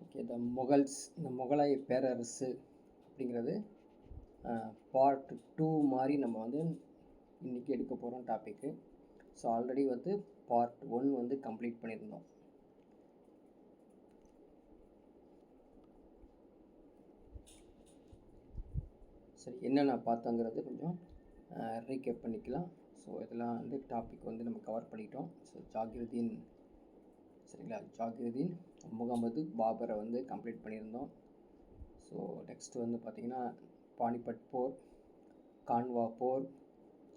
Okay. இந்த முகலாய பேரரசு அப்படிங்கிறது பார்ட் 2 மாதிரி நம்ம வந்து இன்றைக்கி எடுக்க போகிறோம் டாப்பிக்கு. ஸோ ஆல்ரெடி வந்து பார்ட் 1 வந்து கம்ப்ளீட் பண்ணியிருந்தோம். சரி, என்னென்ன பார்த்தோங்கிறது கொஞ்சம் ரீகேப் பண்ணிக்கலாம். ஸோ இதெல்லாம் வந்து டாபிக் வந்து நம்ம கவர் பண்ணிட்டோம். ஸோ ஜாகிருதீன், சரிங்களா, ஜாகிருதீன் முகமது பாபரை வந்து கம்ப்ளீட் பண்ணியிருந்தோம். ஸோ நெக்ஸ்ட்டு வந்து பார்த்திங்கன்னா பானிபட் போர், கான்வா போர்,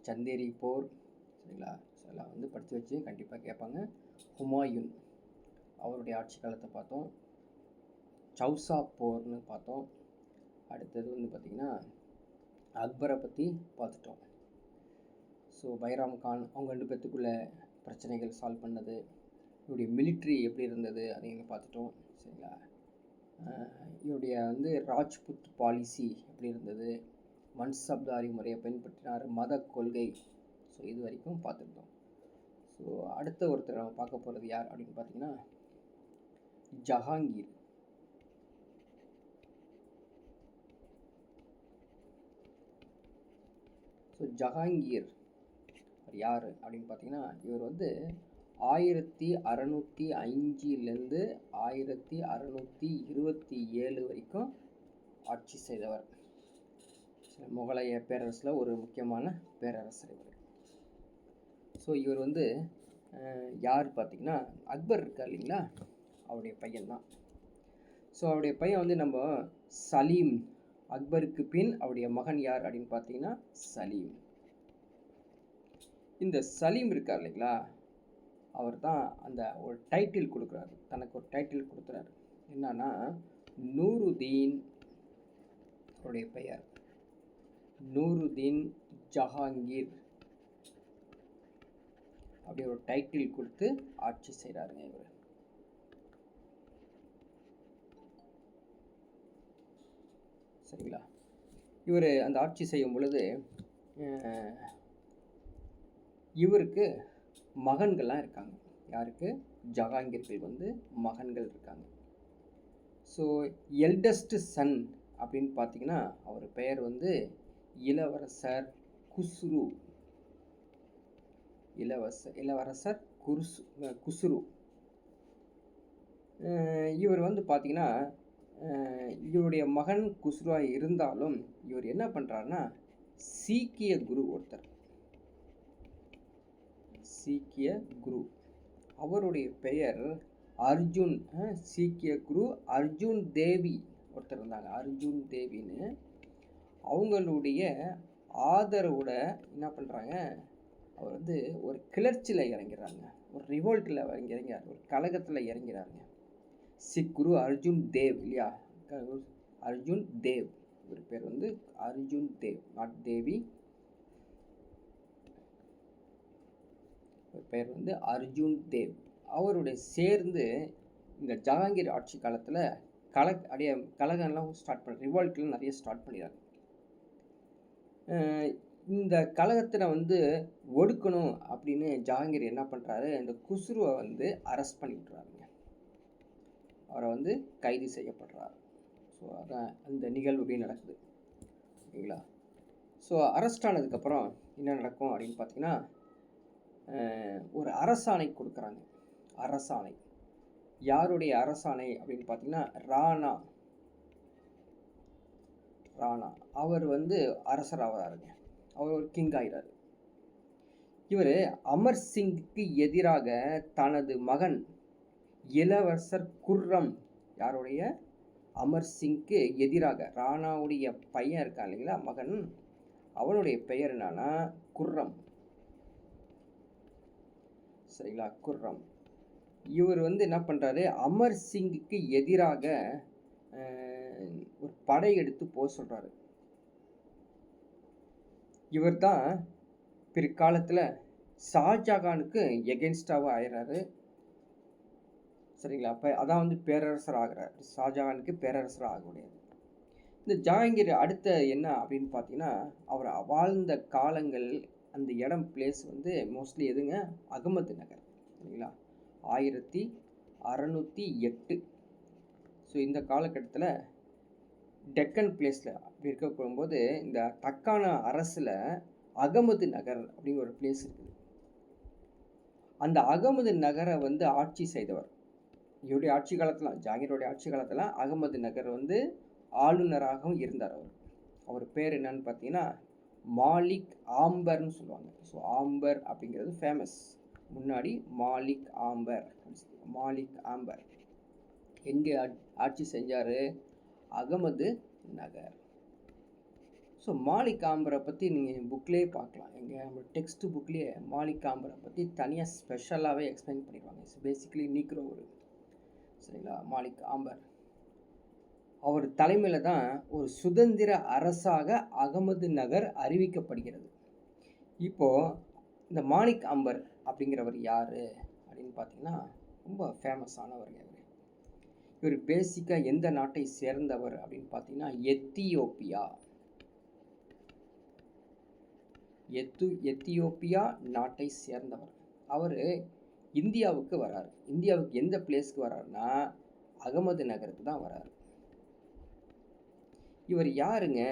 சந்தேரி போர், சரிங்களா. ஸோ எல்லாம் வந்து படித்து வச்சு கண்டிப்பாக கேட்பாங்க. ஹுமாயூன் அவருடைய ஆட்சி காலத்தை பார்த்தோம். சௌசா போர்னு பார்த்தோம். அடுத்தது வந்து பார்த்திங்கன்னா அக்பரை பற்றி பார்த்துட்டோம். ஸோ பைராம் கான் அவங்க 2 பேர்த்துக்குள்ள பிரச்சனைகள் சால்வ் பண்ணது, இவருடைய மிலிட்ரி எப்படி இருந்தது அப்படிங்க பார்த்துட்டோம். சரிங்களா. இவருடைய வந்து ராஜ்புத் பாலிசி எப்படி இருந்தது, மன்சப்தாரி முறையை பின்பற்றினார், மத கொள்கை. ஸோ இது வரைக்கும் பார்த்துருந்தோம். ஸோ அடுத்த ஒருத்தர் நம்ம பார்க்க போகிறது யார் அப்படின்னு பார்த்தீங்கன்னா ஜஹாங்கீர். ஸோ ஜஹாங்கீர் யார் அப்படின்னு பார்த்தீங்கன்னா இவர் வந்து 1605 1627 வரைக்கும் ஆட்சி செய்தவர். முகலாய பேரரசில் ஒரு முக்கியமான பேரரசர் இவர். ஸோ இவர் வந்து யார் பார்த்திங்கன்னா அக்பர் இருக்கார் இல்லைங்களா, அவருடைய பையன்தான். ஸோ அவருடைய பையன் வந்து நம்ம சலீம். அக்பருக்கு பின் அவருடைய மகன் யார் அப்படின்னு பார்த்தீங்கன்னா சலீம். இந்த சலீம் இருக்கார் இல்லைங்களா, அவர் தான் அந்த ஒரு டைட்டில் கொடுக்குறாரு, தனக்கு ஒரு டைட்டில் கொடுக்குறாரு. என்னன்னா நூருதீன், அவருடைய பெயர் நூருதீன் ஜஹாங்கீர், அப்படி ஒரு டைட்டில் கொடுத்து ஆட்சி செய்கிறாருங்க இவர். சரிங்களா. இவர் அந்த ஆட்சி செய்யும் பொழுது இவருக்கு மகன்கள்லாம் இருக்காங்க. யாருக்கு? ஜஹாங்கீருக்கு வந்து மகன்கள் இருக்காங்க. ஸோ எல்டஸ்ட் சன் அப்படின்னு பார்த்தீங்கன்னா அவர் பெயர் வந்து இளவரசர் குஸ்ரு. இளவரசர் குஸ்ரு. இவர் வந்து பார்த்தீங்கன்னா இவருடைய மகன் குஸ்ருவாக இருந்தாலும் இவர் என்ன பண்ணுறாருன்னா சீக்கிய குரு ஒருத்தர், சீக்கிய குரு, அவருடைய பெயர் அர்ஜுன். சீக்கிய குரு அர்ஜுன் தேவி ஒருத்தர் இருந்தாங்க, அர்ஜுன் தேவின்னு. அவங்களுடைய ஆதரவோட என்ன பண்ணுறாங்க, அவர் வந்து ஒரு கிளர்ச்சியில் இறங்கிறாங்க, ஒரு ரிவோல்ட்டில் இறங்கிறார், ஒரு கழகத்தில் இறங்கிறாருங்க. குரு அர்ஜுன் தேவ் இல்லையா, அர்ஜுன் தேவ். இவர் பேர் வந்து அர்ஜுன் தேவ், நாட் தேவி. பெயர் வந்து அர்ஜுன் தேவ். அவருடைய சேர்ந்து இந்த ஜஹாங்கீர் ஆட்சி காலத்தில் கழகம்லாம் ஸ்டார்ட் பண்ண, ரிவால்ட்லாம் நிறைய ஸ்டார்ட் பண்ணிடுறாங்க. இந்த கழகத்தில் வந்து ஒடுக்கணும் அப்படின்னு ஜஹாங்கீர் என்ன பண்ணுறாரு, இந்த குஸ்ருவை வந்து அரெஸ்ட் பண்ணி விட்டுறாருங்க. அவரை வந்து கைது செய்யப்படுறார். ஸோ அதான் அந்த நிகழ்வு எப்படி நடக்குது ஓகேங்களா. ஸோ அரெஸ்ட் ஆனதுக்கப்புறம் என்ன நடக்கும் அப்படின்னு பார்த்தீங்கன்னா ஒரு அரசாணை கொடுக்குறாங்க. அரசாணை யாருடைய அரசாணை அப்படின்னு பார்த்தீங்கன்னா ராணா அவர் வந்து அரசர் ஆகிறாருங்க. அவர் ஒரு கிங் ஆகிறாரு. இவர் அமர் சிங்குக்கு எதிராக தனது மகன் இளவரசர் குர்ரம், யாருடைய? அமர் சிங்க்கு எதிராக ராணாவுடைய பையன் இருக்கான் இல்லைங்களா, மகன், அவனுடைய பெயர் என்னன்னா குர்ரம். சரிங்களா, குர்ரம். இவர் வந்து என்ன பண்ணுறாரு, அமர் சிங்குக்கு எதிராக ஒரு படை எடுத்து போக சொல்கிறாரு. இவர் தான் பிற்காலத்தில் ஷாஜகானுக்கு எகென்ஸ்டாக ஆயிடுறாரு. சரிங்களா. அப்போ அதான் வந்து பேரரசர் ஆகிறார். ஷாஜகானுக்கு பேரரசர் ஆக முடியாது. இந்த ஜஹாங்கீர் அடுத்த என்ன அப்படின்னு பார்த்தீங்கன்னா அவர் வாழ்ந்த காலங்கள், அந்த இடம் பிளேஸ் வந்து மோஸ்ட்லி எதுங்க, அகமது நகர். சரிங்களா, 1608. ஸோ இந்த காலகட்டத்தில் டெக்கன் பிளேஸில் அப்படி இருக்க போகும்போது இந்த தக்கான அரசில் அகமது நகர் அப்படிங்கிற ஒரு பிளேஸ் இருக்குது. அந்த அகமது நகரை வந்து ஆட்சி செய்தவர், இவருடைய ஆட்சி காலத்தில், ஜாகிருடைய ஆட்சி காலத்தில் அகமது நகர் வந்து ஆளுநராகவும் இருந்தார். அவர் பேர் என்னன்னு பார்த்தீங்கன்னா மாலிக் ஆம்பர்னு சொல்லுவாங்க. ஸோ ஆம்பர் அப்படிங்கிறது ஃபேமஸ். முன்னாடி மாலிக் ஆம்பர், மாலிக் ஆம்பர் எங்கே ஆட்சி செஞ்சார்? அகமது நகர். ஸோ மாலிக் ஆம்பரை பற்றி நீங்கள் புக்லேயே பார்க்கலாம். எங்கள் நம்ம டெக்ஸ்ட் புக்லேயே மாலிக் ஆம்பரை பற்றி தனியாக ஸ்பெஷலாகவே எக்ஸ்பிளைன் பண்ணிடுவாங்க. இட்ஸ் பேசிக்கலி நீக்ரோ ஒரு, சரிங்களா? மாலிக் ஆம்பர் அவர் தலைமையில் தான் ஒரு சுதந்திர அரசாக அகமது நகர் அறிவிக்கப்படுகிறது. இப்போது இந்த மாலிக் ஆம்பர் அப்படிங்கிறவர் யார் அப்படின்னு பார்த்தீங்கன்னா ரொம்ப ஃபேமஸானவர். இவர் பேசிக்காக எந்த நாட்டை சேர்ந்தவர் அப்படின்னு பார்த்தீங்கன்னா எத்தியோப்பியா நாட்டை சேர்ந்தவர். அவர் இந்தியாவுக்கு வராரு. இந்தியாவுக்கு எந்த பிளேஸ்க்கு வர்றாருன்னா அகமது நகருக்கு தான் வராரு. இவர் யாருங்க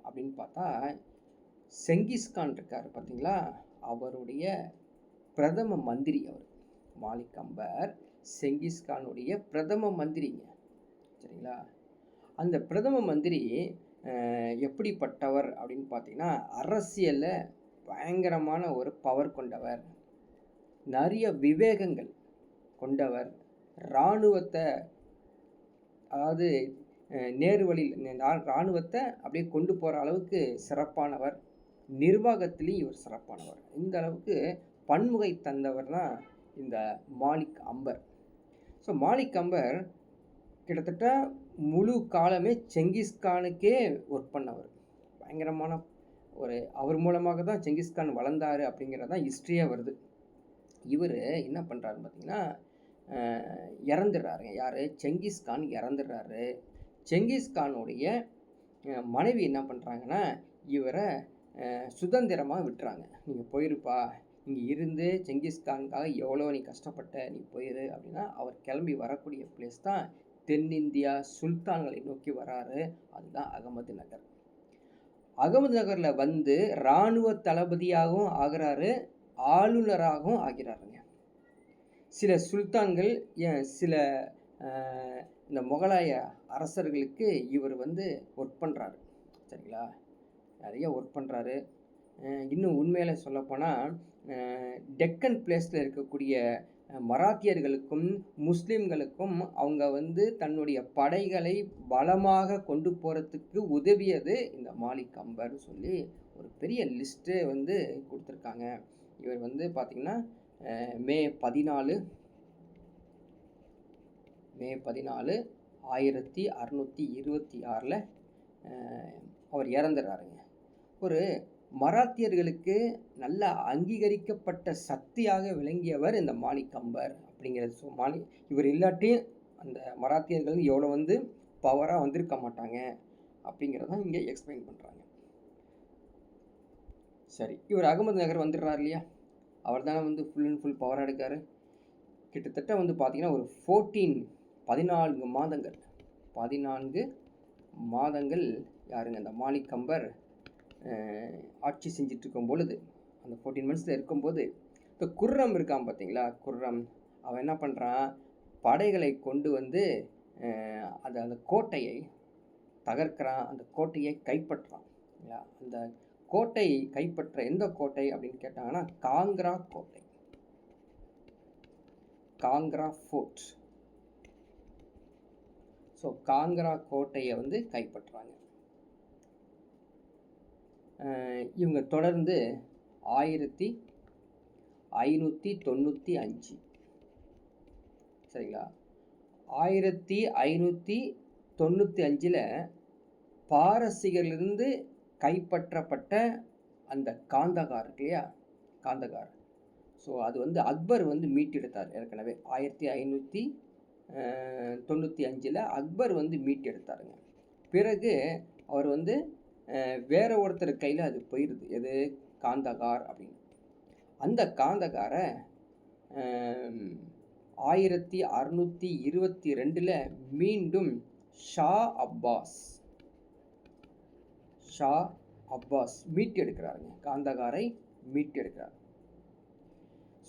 அப்படின்னு பார்த்தா செங்கிஸ்கான் இருக்கார் பார்த்தீங்களா, அவருடைய பிரதம மந்திரி அவர். மாலிக் அம்பர் செங்கிஸ்கானுடைய பிரதம மந்திரிங்க, சரிங்களா? அந்த பிரதம மந்திரி எப்படிப்பட்டவர் அப்படின்னு பார்த்தீங்கன்னா அரசியலில் பயங்கரமான ஒரு பவர் கொண்டவர், நிறைய விவேகங்கள் கொண்டவர், இராணுவத்தை அதாவது நேரு வழியில் இராணுவத்தை அப்படியே கொண்டு போகிற அளவுக்கு சிறப்பானவர், நிர்வாகத்திலையும் இவர் சிறப்பானவர். இந்த அளவுக்கு பன்முகை தந்தவர் தான் இந்த மாலிக் அம்பர். ஸோ மாலிக் அம்பர் கிட்டத்தட்ட முழு காலமே செங்கிஸ்கானுக்கே ஒர்க் பண்ணவர். பயங்கரமான ஒரு, அவர் மூலமாக தான் செங்கிஸ்கான் வளர்ந்தார் அப்படிங்கிறது தான் ஹிஸ்ட்ரியாக வருது. இவர் என்ன பண்ணுறாருன்னு பார்த்தீங்கன்னா இறந்துடுறாருங்க. யார்? செங்கிஸ்கான் இறந்துடுறாரு. செங்கிஸ்கானுடைய மனைவி என்ன பண்ணுறாங்கன்னா இவரை சுதந்திரமாக விட்டுறாங்க. நீங்கள் போயிருப்பா, இங்கே இருந்து செங்கிஸ்கானுக்காக எவ்வளோ நீ கஷ்டப்பட்ட, நீ போயிரு அப்படின்னா அவர் கிளம்பி வரக்கூடிய பிளேஸ் தான் தென்னிந்தியா சுல்தான்களை நோக்கி வராரு. அதுதான் அகமது நகர். அகமது நகரில் வந்து இராணுவ தளபதியாகவும் ஆகிறாரு, ஆளுநராகவும் ஆகிறாருங்க. சில சுல்தான்கள், சில இந்த முகலாய அரசர்களுக்கு இவர் வந்து ஒர்க் பண்ணுறாரு, சரிங்களா? நிறைய ஒர்க் பண்ணுறாரு. இன்னும் உண்மையில சொல்லப்போனால் டெக்கன் பிளேஸில் இருக்கக்கூடிய மராத்தியர்களுக்கும் முஸ்லீம்களுக்கும் அவங்க வந்து தன்னுடைய படைகளை பலமாக கொண்டு போகிறதுக்கு உதவியது இந்த மாலிக் அம்பர்னு சொல்லி ஒரு பெரிய லிஸ்ட்டே வந்து கொடுத்துருக்காங்க. இவர் வந்து பார்த்திங்கன்னா மே 14 1626 அவர் இறந்துடுறாருங்க. ஒரு மராத்தியர்களுக்கு நல்ல அங்கீகரிக்கப்பட்ட சக்தியாக விளங்கியவர் இந்த மாலிக் அம்பர் அப்படிங்கிறது. ஸோ இவர் இல்லாட்டி அந்த மராத்தியர்கள் எவ்வளோ வந்து பவராக வந்திருக்க மாட்டாங்க அப்படிங்கிறதான் இங்கே எக்ஸ்பிளைன் பண்ணுறாங்க. சரி, இவர் அகமது நகர் வந்துடுறாரு இல்லையா, அவர் தானே வந்து ஃபுல் அண்ட் ஃபுல் பவராக எடுக்கார். கிட்டத்தட்ட வந்து பார்த்திங்கன்னா ஒரு 14 மாதங்கள் யாருங்க இந்த மாலிக் அம்பர் ஆட்சி செஞ்சுட்டு இருக்கும் பொழுது, அந்த 14 மந்த்ஸில் இருக்கும்போது இந்த குர்ரம் இருக்கான் பார்த்தீங்களா, குர்ரம் அவன் என்ன பண்ணுறான், படைகளை கொண்டு வந்து அந்த கோட்டையை தகர்க்கிறான், அந்த கோட்டையை கைப்பற்றான். அந்த கோட்டை கைப்பற்ற எந்த கோட்டை அப்படின்னு கேட்டாங்கன்னா காங்க்ரா கோட்டை, காங்க்ரா ஃபோர்ட். ஸோ காங்க்ரா கோட்டையை வந்து கைப்பற்றாங்க. இவங்க தொடர்ந்து 1595, சரிங்களா, 1595 பாரசீகர்லேருந்து கைப்பற்றப்பட்ட அந்த காந்தகார் இருக்கு இல்லையா, காந்தகார். ஸோ அது வந்து அக்பர் வந்து மீட்டெடுத்தார். ஏற்கனவே 1595 அக்பர் வந்து மீட்டெடுத்தாருங்க. பிறகு அவர் வந்து வேற ஒருத்தர் கையில் அது போயிடுது, எது, காந்தகார் அப்படின்னு. அந்த காந்தகாரை 1622 மீண்டும் ஷா அப்பாஸ் மீட்டெடுக்கிறாருங்க. காந்தகாரை மீட்டெடுக்கிறார்.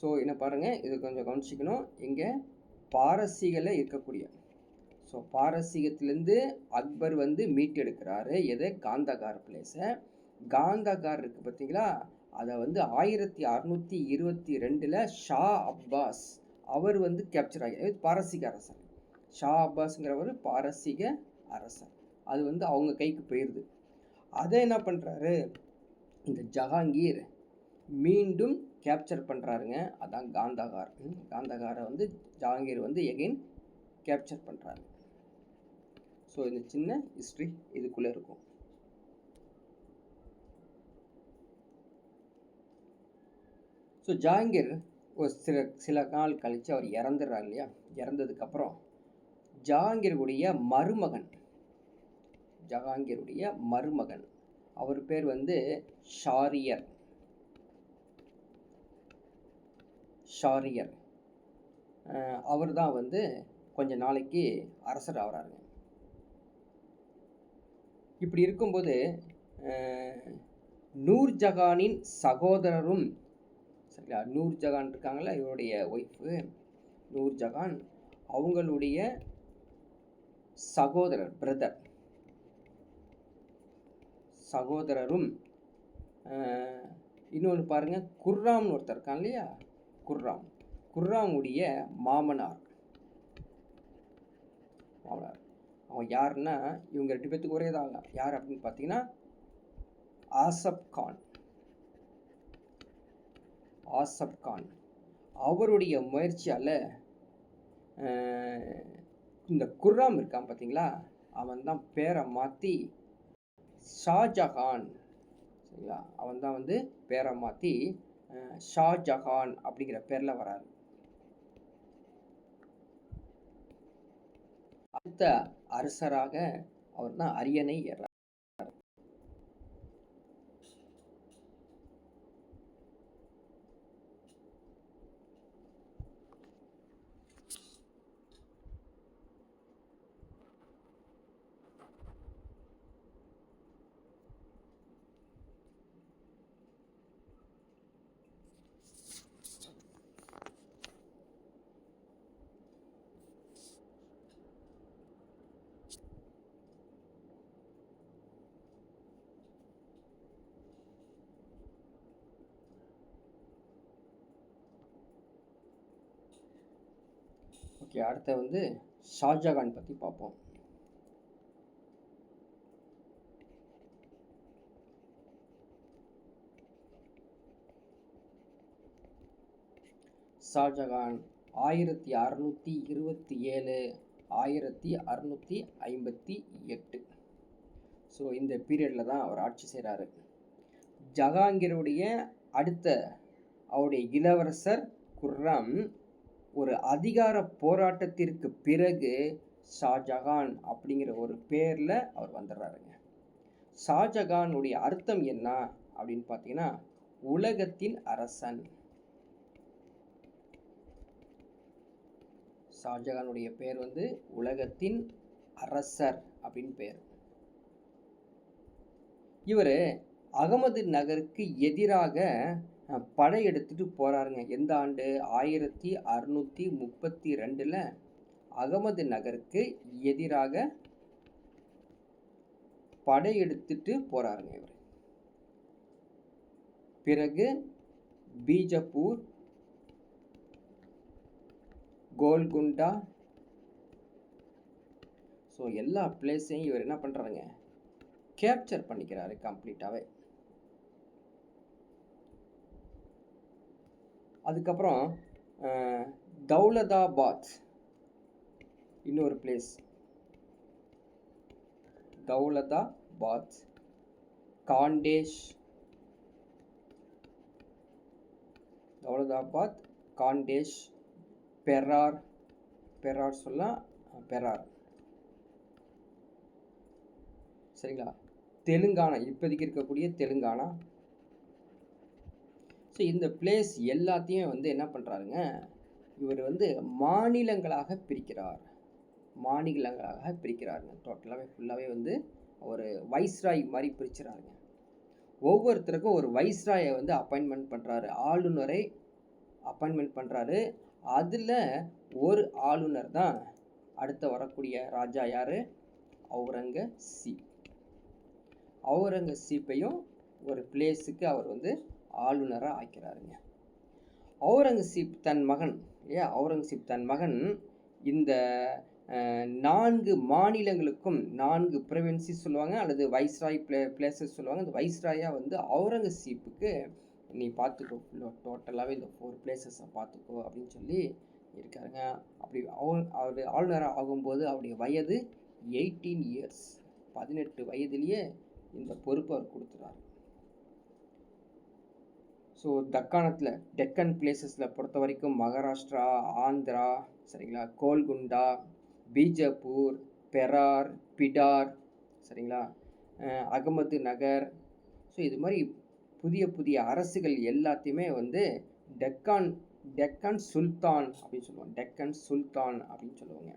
ஸோ என்ன பாருங்கள், இது கொஞ்சம் கவனிச்சிக்கணும். இங்கே பாரசீகத்தில் இருக்கக்கூடிய, ஸோ பாரசீகத்திலேருந்து அக்பர் வந்து மீட்டெடுக்கிறாரு எதை, காந்தகார் பிளேஸை. காந்தகார் இருக்குது பார்த்தீங்களா, அதை வந்து 1622 ஷா அப்பாஸ் அவர் வந்து கேப்சர் ஆகி, பாரசீக அரசர். ஷா அப்பாஸுங்கிறவர் பாரசீக அரசர். அது வந்து அவங்க கைக்கு போயிடுது. அதை என்ன பண்ணுறாரு, இந்த ஜஹாங்கீர் மீண்டும் கேப்சர் பண்ணுறாருங்க. அதான் காந்தகார். காந்தகாரை வந்து ஜஹாங்கீர் வந்து எகைன் கேப்சர் பண்ணுறாரு. ஸோ இந்த சின்ன ஹிஸ்ட்ரி இதுக்குள்ளே இருக்கும். ஸோ ஜஹாங்கீர் ஒரு சில நாள் கழித்து அவர் இறந்துடுறார் இல்லையா. இறந்ததுக்கப்புறம் ஜஹாங்கீருடைய மருமகன் அவர் பேர் வந்து ஷாரியர். அவர் தான் வந்து கொஞ்ச நாளைக்கு அரசர் ஆகிறாருங்க. இப்படி இருக்கும்போது நூர்ஜஹானின் சகோதரரும், சரிங்களா, நூர்ஜஹான் இருக்காங்களா, இவருடைய ஒய்ஃபு நூர்ஜஹான், அவங்களுடைய சகோதரரும் இன்னொன்று பாருங்கள், குர்ராம்னு ஒருத்தர் இருக்கான் இல்லையா, குர்ராமுடைய மாமனார். அவன் யாருன்னா, இவங்க 2 பேத்துக்கு ஒரே தான். யார் அப்படின்னு பார்த்தீங்கன்னா ஆசப் கான். அவருடைய முயற்சியால் இந்த குர்ராம் இருக்கான் பார்த்தீங்களா, அவன் தான் பேரை மாற்றி ஷாஜஹான், சரிங்களா, அவன் தான் வந்து பேரை மாற்றி ஷாஜஹான் அப்படிங்கிற பேரில் வராரு. அடுத்த அரசராக அவர் தான் அரியணை ஏறார். ஓகே, அடுத்த வந்து ஷாஜகான் பற்றி பார்ப்போம். ஷாஜகான் 1627 1658. ஸோ இந்த பீரியடில் தான் அவர் ஆட்சி செய்கிறாரு. ஜஹாங்கீருடைய அடுத்த அவருடைய இளவரசர் குர்ரம் ஒரு அதிகார போராட்டத்திற்கு பிறகு ஷாஜகான் அப்படிங்கிற ஒரு பேரில் அவர் வந்துடுறாருங்க. ஷாஜகானுடைய அர்த்தம் என்ன அப்படின்னு பார்த்தீங்கன்னா உலகத்தின் அரசன். ஷாஜகானுடைய பேர் வந்து உலகத்தின் அரசர் அப்படின்னு பேர். இவர் அகமது நகருக்கு எதிராக படையெடுத்துட்டு போகிறாருங்க. எந்த ஆண்டு? 1632 அகமது நகருக்கு எதிராக படையெடுத்துட்டு போகிறாருங்க இவர். பிறகு பீஜப்பூர், கோல்குண்டா, ஸோ எல்லா பிளேஸையும் இவர் என்ன பண்ணுறாருங்க, கேப்சர் பண்ணிக்கிறாரு கம்ப்ளீட்டாகவே. அதுக்கப்புறம் தௌலதாபாத் இன்னொரு பிளேஸ், தௌலதாபாத், காண்டேஷ், தௌலதாபாத், காண்டேஷ், பெரார் சொல்லலாம், பெரார், சரிங்களா, தெலுங்கானா, இப்போதைக்கு இருக்கக்கூடிய தெலுங்கானா. ஸோ இந்த பிளேஸ் எல்லாத்தையும் வந்து என்ன பண்ணுறாருங்க, இவர் வந்து மாநிலங்களாக பிரிக்கிறார். டோட்டலாகவே ஃபுல்லாகவே வந்து ஒரு வைஸ்ராய் மாதிரி பிரிச்சுறாருங்க. ஒவ்வொருத்தருக்கும் ஒரு வைஸ்ராயை வந்து அப்பாயின்மெண்ட் பண்ணுறாரு, ஆளுநரை அப்பாயின்மெண்ட் பண்ணுறாரு. அதில் ஒரு ஆளுநர் தான் அடுத்து வரக்கூடிய ராஜா யார்? அவுரங்கசீப். அவுரங்கசீப்பையும் ஒரு பிளேஸுக்கு அவர் வந்து ஆளுநராக ஆக்கிறாருங்க. அவுரங்கசீப் தன் மகன் இந்த 4 மாநிலங்களுக்கும் 4 ப்ரொவின்சி சொல்லுவாங்க, அல்லது வைஸ்ராய் பிளேசஸ் சொல்லுவாங்க. இந்த வைஸ்ராயாக வந்து அவுரங்கசீப்புக்கு நீ பார்த்துக்கோ, டோட்டலாகவே இந்த 4 பிளேசஸை பார்த்துக்கோ அப்படின்னு சொல்லி இருக்காருங்க. அப்படி அவர் ஆளுநராக ஆகும்போது அவருடைய வயது 18 இயர்ஸ், 18 வயதிலேயே இந்த பொறுப்பு அவர் கொடுத்துறாரு. ஸோ டெக்கன் பிளேசஸில் பொறுத்த வரைக்கும் மகாராஷ்டிரா, ஆந்திரா, சரிங்களா, கோல்குண்டா, பீஜப்பூர், பெரார், பிடார், சரிங்களா, அகமது நகர். ஸோ இது மாதிரி புதிய அரசுகள் எல்லாத்தையுமே வந்து டெக்கன் சுல்தான் அப்படின்னு சொல்லுவாங்க.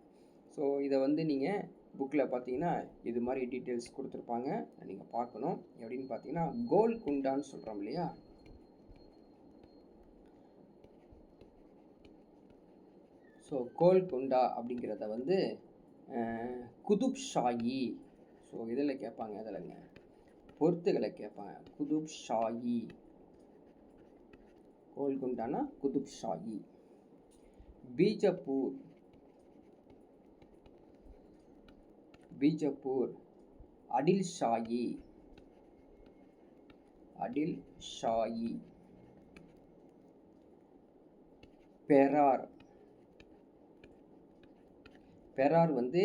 ஸோ இதை வந்து நீங்கள் புக்கில் பார்த்தீங்கன்னா இது மாதிரி டீட்டெயில்ஸ் கொடுத்துருப்பாங்க, நீங்கள் பார்க்கணும். எப்படின்னு பார்த்தீங்கன்னா கோல்குண்டான்னு சொல்கிறோம் இல்லையா, ஸோ கோல்குண்டா அப்படிங்கிறத வந்து குதுப்ஷாயி, ஸோ இதில் கேட்பாங்க, அதில்ங்க பொறுத்துகளை கேட்பாங்க. குதுப்ஷாயி, கோல்குண்டானா குதுப்ஷாயி. பீஜப்பூர் அடில்ஷாயி. பெரார் வந்து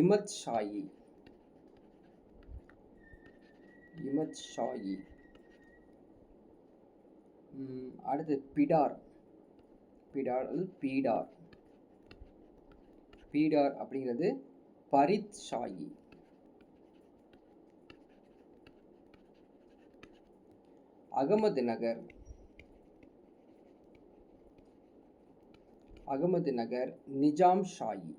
இமத் ஷாயி. அடுத்து பிடார் அப்படிங்கிறது பரித் ஷாயி. அகமது நகர் நிஜாம் ஷாயி.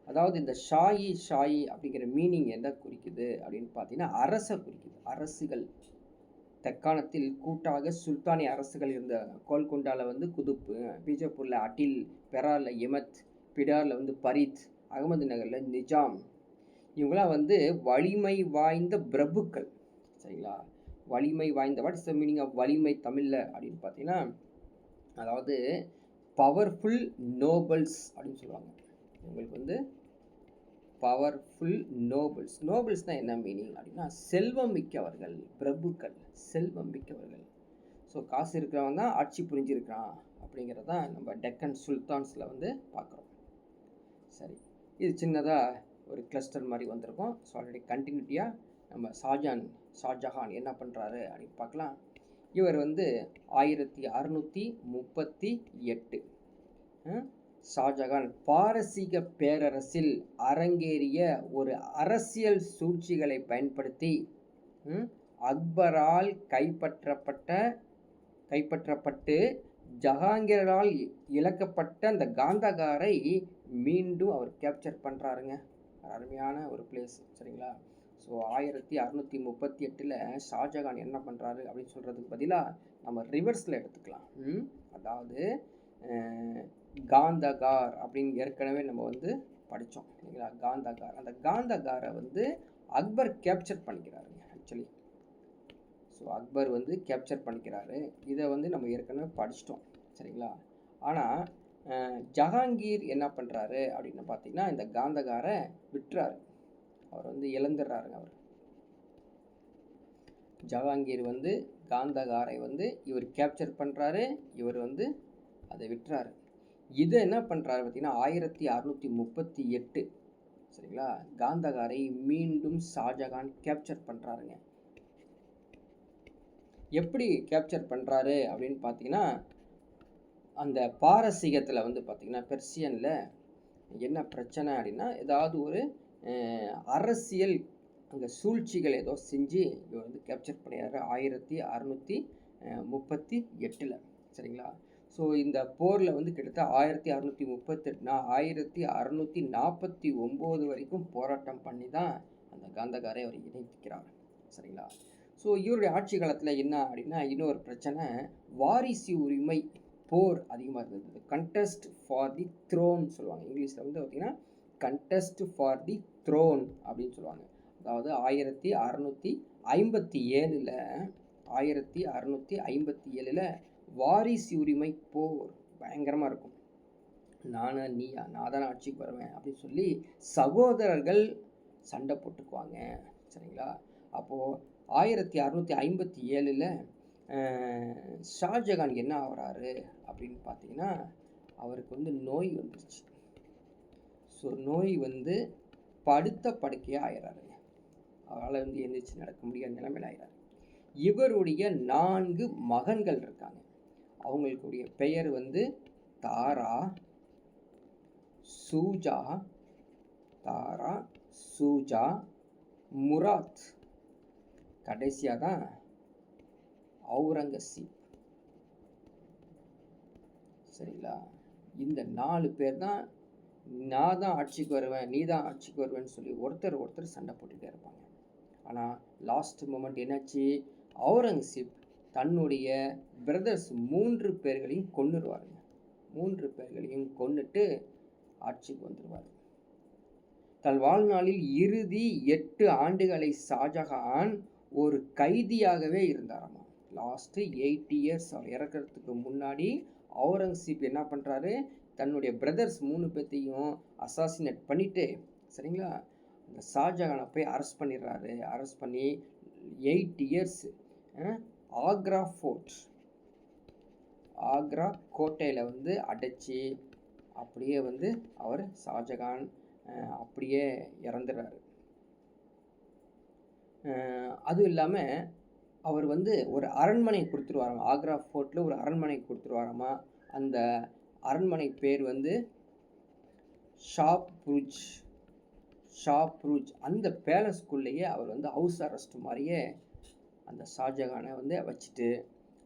அதாவது இந்த ஷாயி அப்படிங்கிற மீனிங் என்ன குறிக்குது அப்படின்னு பார்த்தீங்கன்னா அரசை குறிக்குது. அரசுகள் தக்காணத்தில் கூட்டாக சுல்தானிய அரசுகள் இருந்த. கோல்குண்டாவில் வந்து குதுப், பீஜப்பூரில் அட்டில், பெராரில் இமத், பிடாரில் வந்து பரித், அகமது நகரில் நிஜாம். இவங்களாம் வந்து வலிமை வாய்ந்த பிரபுக்கள், சரிங்களா. வலிமை வாய்ந்த, what is the meaning of வலிமை தமிழில் அப்படின்னு பார்த்தீங்கன்னா, அதாவது பவர்ஃபுல் நோபல்ஸ் அப்படின்னு சொல்லுவாங்க. இவங்களுக்கு வந்து பவர்ஃபுல் நோபல்ஸ்னால் என்ன மீனிங் அப்படின்னா செல்வம் மிக்கவர்கள், பிரபுக்கள், செல்வம் மிக்கவர்கள். ஸோ காசு இருக்கிறவங்க தான் ஆட்சி புரிஞ்சிருக்கிறான் அப்படிங்கிறதான் நம்ம டெக்கன் சுல்தான்ஸில் வந்து பார்க்குறோம். சரி, இது சின்னதாக ஒரு கிளஸ்டர் மாதிரி வந்திருக்கும். ஸோ ஆல்ரெடி கண்டினியூட்டியாக நம்ம ஷாஜஹான் என்ன பண்ணுறாரு அப்படின்னு பார்க்கலாம். இவர் வந்து 1638 ஷாஜகான் பாரசீக பேரரசில் அரங்கேறிய ஒரு அரசியல் சூழ்ச்சிகளை பயன்படுத்தி அக்பரால் கைப்பற்றப்பட்டு ஜஹாங்கீரால் இழக்கப்பட்ட அந்த காந்தகாரை மீண்டும் அவர் கேப்சர் பண்ணுறாருங்க. அருமையான ஒரு பிளேஸ், சரிங்களா. ஸோ 1638 ஷாஜகான் என்ன பண்ணுறாரு அப்படின்னு சொல்கிறதுக்கு பதிலாக நம்ம ரிவர்ஸில் எடுத்துக்கலாம். அதாவது காந்தகார் அப்படின்னு ஏற்கனவே நம்ம வந்து படித்தோம் இல்லைங்களா. அந்த காந்தகாரை வந்து அக்பர் கேப்சர் பண்ணிக்கிறாருங்க ஆக்சுவலி. ஸோ அக்பர் வந்து கேப்சர் பண்ணிக்கிறாரு. இதை வந்து நம்ம ஏற்கனவே படிச்சிட்டோம், சரிங்களா. ஆனால் ஜஹாங்கீர் என்ன பண்ணுறாரு அப்படின்னு பார்த்தீங்கன்னா இந்த காந்தகாரை விட்டுறாரு. அவர் வந்து இழந்துடுறாருங்க. அவர் ஜஹாங்கீர் வந்து காந்தகாரை வந்து இவர் கேப்சர் பண்ணுறாரு, இவர் வந்து அதை விட்டுறாரு. இதை என்ன பண்ணுறாரு பார்த்தீங்கன்னா 1638, சரிங்களா, காந்தகாரை மீண்டும் ஷாஜகான் கேப்சர் பண்ணுறாருங்க. எப்படி கேப்சர் பண்ணுறாரு அப்படின்னு பார்த்தீங்கன்னா அந்த பாரசீகத்தில் வந்து பார்த்தீங்கன்னா பெர்சியனில் என்ன பிரச்சனை அப்படின்னா ஏதாவது ஒரு அரசியல் அங்கே சூழ்ச்சிகள் ஏதோ செஞ்சு இவர் வந்து கேப்சர் பண்ணிடுறாரு. 1838. சரிங்களா? ஸோ இந்த போரில் வந்து கிட்டத்தட்ட 1639 வரைக்கும் போராட்டம் பண்ணி தான் அந்த காந்தகாரை அவர் இணைக்கிறார். சரிங்களா? ஸோ இவருடைய ஆட்சி காலத்தில் என்ன அப்படின்னா இன்னொரு பிரச்சனை, வாரிசு உரிமை போர் அதிகமாக இருந்தது. கண்டெஸ்ட் ஃபார் தி த்ரோன் சொல்லுவாங்க. இங்கிலீஷில் வந்து பார்த்திங்கன்னா கண்டெஸ்ட் ஃபார் தி த்ரோன் அப்படின்னு சொல்லுவாங்க. அதாவது 1657 வாரிசு உரிமை போர் பயங்கரமாக இருக்கும். நான் தானே ஆட்சிக்கு வருவேன் அப்படின்னு சொல்லி சகோதரர்கள் சண்டை போட்டுக்குவாங்க. சரிங்களா? அப்போது 1657 ஷாஜகான் என்ன ஆகிறாரு அப்படின்னு பார்த்தீங்கன்னா அவருக்கு வந்து நோய் வந்துருச்சு. ஸோ நோய் வந்து படுத்த படுக்கையாக ஆயிடுறாருங்க. அவரால் வந்து எந்திரிச்சு நடக்க முடியாத நிலைமையில் ஆயிடுறாரு. இவருடைய 4 மகன்கள் இருக்காங்க. அவங்களுக்குடைய பெயர் வந்து தாரா, சூஜா, முராத், கடைசியாக தான் அவுரங்கசீப். சரிங்களா? இந்த 4 பேர் தான் நான் தான் ஆட்சிக்கு வருவேன், நீ தான் ஆட்சிக்கு வருவேன்னு சொல்லி ஒருத்தர் சண்டை போட்டுகிட்டே இருப்பாங்க. ஆனால் லாஸ்ட் மொமெண்ட் என்னாச்சு, அவுரங்கசீப் தன்னுடைய பிரதர்ஸ் 3 பேர்களையும் கொன்னுடுவாருங்க. 3 பேர்களையும் கொன்னுட்டு ஆட்சிக்கு வந்துடுவார். தன் வாழ்நாளில் இறுதி 8 ஆண்டுகளை ஷாஜகான் ஒரு கைதியாகவே இருந்தாராமா. லாஸ்ட்டு 8 இயர்ஸ் அவர் இறக்கிறதுக்கு முன்னாடி அவுரங்கசீப் என்ன பண்ணுறாரு, தன்னுடைய பிரதர்ஸ் 3 பேர்த்தையும் அசாசினேட் பண்ணிவிட்டு, சரிங்களா, அந்த ஷாஜகானை போய் அரெஸ்ட் பண்ணிடுறாரு. அரெஸ்ட் பண்ணி 8 இயர்ஸ் ஆக்ரா கோட்டையில் வந்து அடைச்சி அப்படியே வந்து அவர் ஷாஜகான் அப்படியே இறந்துடுறாரு. அதுவும் இல்லாமல் அவர் வந்து ஒரு அரண்மனை கொடுத்துருவாராமா. ஆக்ரா ஃபோர்ட்டில் ஒரு அரண்மனை கொடுத்துருவாராமா. அந்த அரண்மனை பேர் வந்து ஷாப்ருஜ். அந்த பேலஸ்குள்ளேயே அவர் வந்து ஹவுஸ் அரெஸ்ட் மாதிரியே அந்த ஷாஜகானை வந்து வச்சுட்டு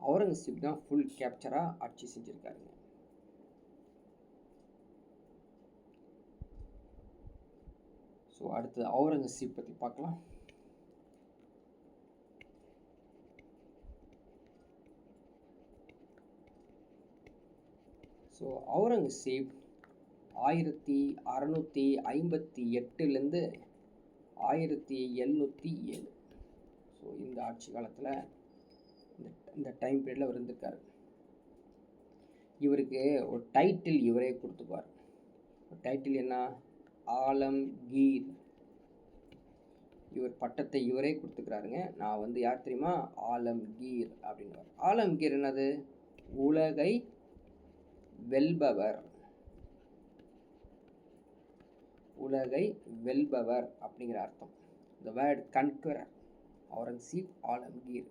அவுரங்கசீப் தான் ஃபுல் கேப்சராக ஆட்சி செஞ்சுருக்காருங்க. ஸோ அடுத்தது அவுரங்கசீப் பற்றி பார்க்கலாம். ஸோ அவுரங்கசீப் 1658 1707. ஸோ இந்த ஆட்சி காலத்தில் இந்த டைம் பீரியடில் அவர் இருந்திருக்காரு. இவருக்கு ஒரு டைட்டில் இவரே கொடுத்துப்பார். டைட்டில் என்ன, ஆலம்கீர். இவர் பட்டத்தை இவரே கொடுத்துக்கிறாருங்க. நான் வந்து யார் தெரியுமா, ஆலம்கீர் அப்படின்வார். ஆலம்கீர் என்னது, உலகை வெல்பவர். உலகை வெல்பவர் அப்படிங்கிற அர்த்தம். இந்த வேர்ட் கன்கரர். அவுரங்கசீப் ஆலம்கீர்.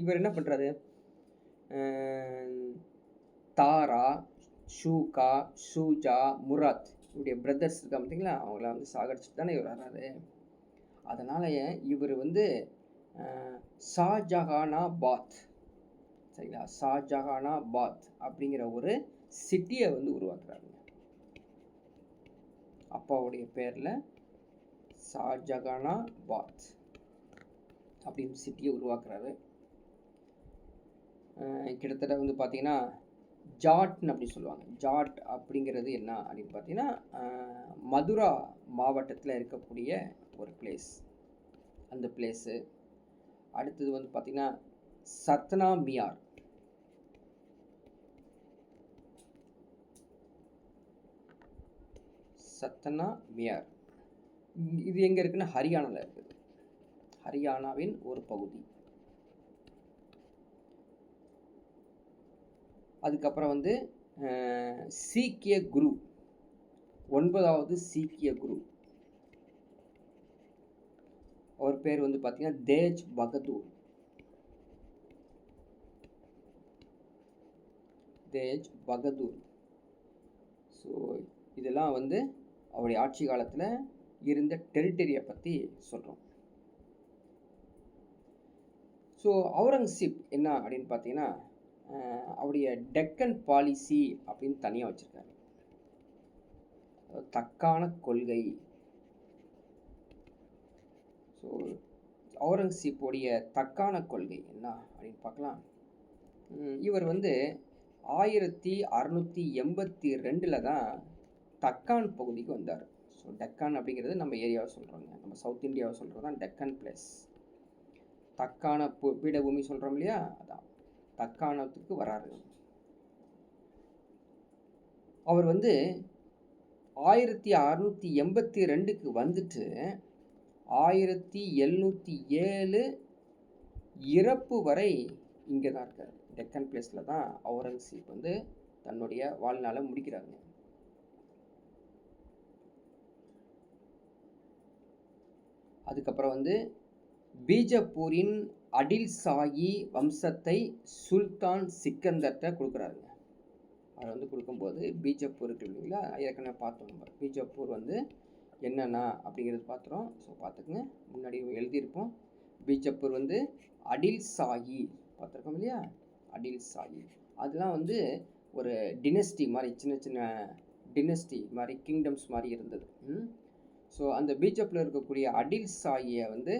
இவர் என்ன பண்ணுறாரு, தாரா, ஷூஜா, முராத் இவருடைய பிரதர்ஸ் இருக்கா பார்த்தீங்களா, அவங்கள வந்து சாகடிச்சுட்டு தானே இவர் வர்றாரு. அதனால் இவர் வந்து ஷாஜகானாபாத், சரிங்களா, ஷாஜகானாபாத் அப்படிங்கிற ஒரு சிட்டியை வந்து உருவாக்குறாருங்க. அப்பாவுடைய பேரில் ஷாஜகானாபாத் அப்படின்னு சிட்டியை உருவாக்குறாரு. கிட்டத்தட்ட வந்து பார்த்தீங்கன்னா ஜாட்னு அப்படி சொல்லுவாங்க. ஜாட் அப்படிங்கிறது என்ன அப்படின்னு பார்த்தீங்கன்னா மதுரா மாவட்டத்தில் இருக்கக்கூடிய ஒரு பிளேஸ், அந்த பிளேஸு. அடுத்தது வந்து பார்த்திங்கன்னா சத்னாமியார். இது எங்கே இருக்குன்னா ஹரியானாவில் இருக்குது. ஹரியானாவின் ஒரு பகுதி. அதுக்கப்புறம் வந்து சீக்கிய குரு, 9வது சீக்கிய குரு, அவர் பேர் வந்து பார்த்தீங்கன்னா தேஜ் பகதூர். ஸோ இதெல்லாம் வந்து அவருடைய ஆட்சி காலத்தில் இருந்த டெரிட்டரியை பற்றி சொல்கிறோம். ஸோ அவுரங்கசீப் என்ன அப்படின்னு பார்த்தீங்கன்னா, அவருடைய டெக்கன் பாலிசி அப்படின்னு தனியாக வச்சுருக்காரு. தக்கான கொள்கை. ஸோ அவுரங்கசீப்புடைய தக்கான கொள்கை என்ன அப்படின்னு பார்க்கலாம். இவர் வந்து 1682 தான் தக்கான் பகுதிக்கு வந்தார். ஸோ டெக்கான் அப்படிங்கிறது நம்ம ஏரியாவை சொல்கிறோங்க, நம்ம சவுத் இந்தியாவை சொல்கிறது தான் டெக்கன் பிளேஸ். தக்கான பீடபூமி சொல்கிறோம் இல்லையா, அதான் தக்காணத்துக்கு வராரு. அவர் வந்து 1682க்கு வந்துட்டு 1707 இறப்பு வரை இங்கே தான் இருக்கார். டெக்கன் பிளேஸில் தான் அவுரங்கசீப் வந்து தன்னுடைய வாழ்நாளை முடிக்கிறாங்க. அதுக்கப்புறம் வந்து பீஜப்பூரின் அடில் சாயி வம்சத்தை சுல்தான் சிக்கந்தர்கிட்ட கொடுக்குறாருங்க. அவர் வந்து கொடுக்கும்போது பீஜப்பூர் இருக்கு இல்லைங்களா, ஏற்கனவே பார்த்தோம் நம்ம. பீஜப்பூர் வந்து என்னென்னா அப்படிங்கிறது பார்த்துறோம். ஸோ பார்த்துக்குங்க, முன்னாடி எழுதியிருப்போம். பீஜப்பூர் வந்து அடில் சாயி பார்த்துருக்கோம் இல்லையா, அடில் சாயி. அதெல்லாம் வந்து ஒரு டினஸ்டி மாதிரி, சின்ன சின்ன டினஸ்டி மாதிரி, கிங்டம்ஸ் மாதிரி இருந்தது. ஸோ அந்த பீஜப்பூரில் இருக்கக்கூடிய அடில் சாயியை வந்து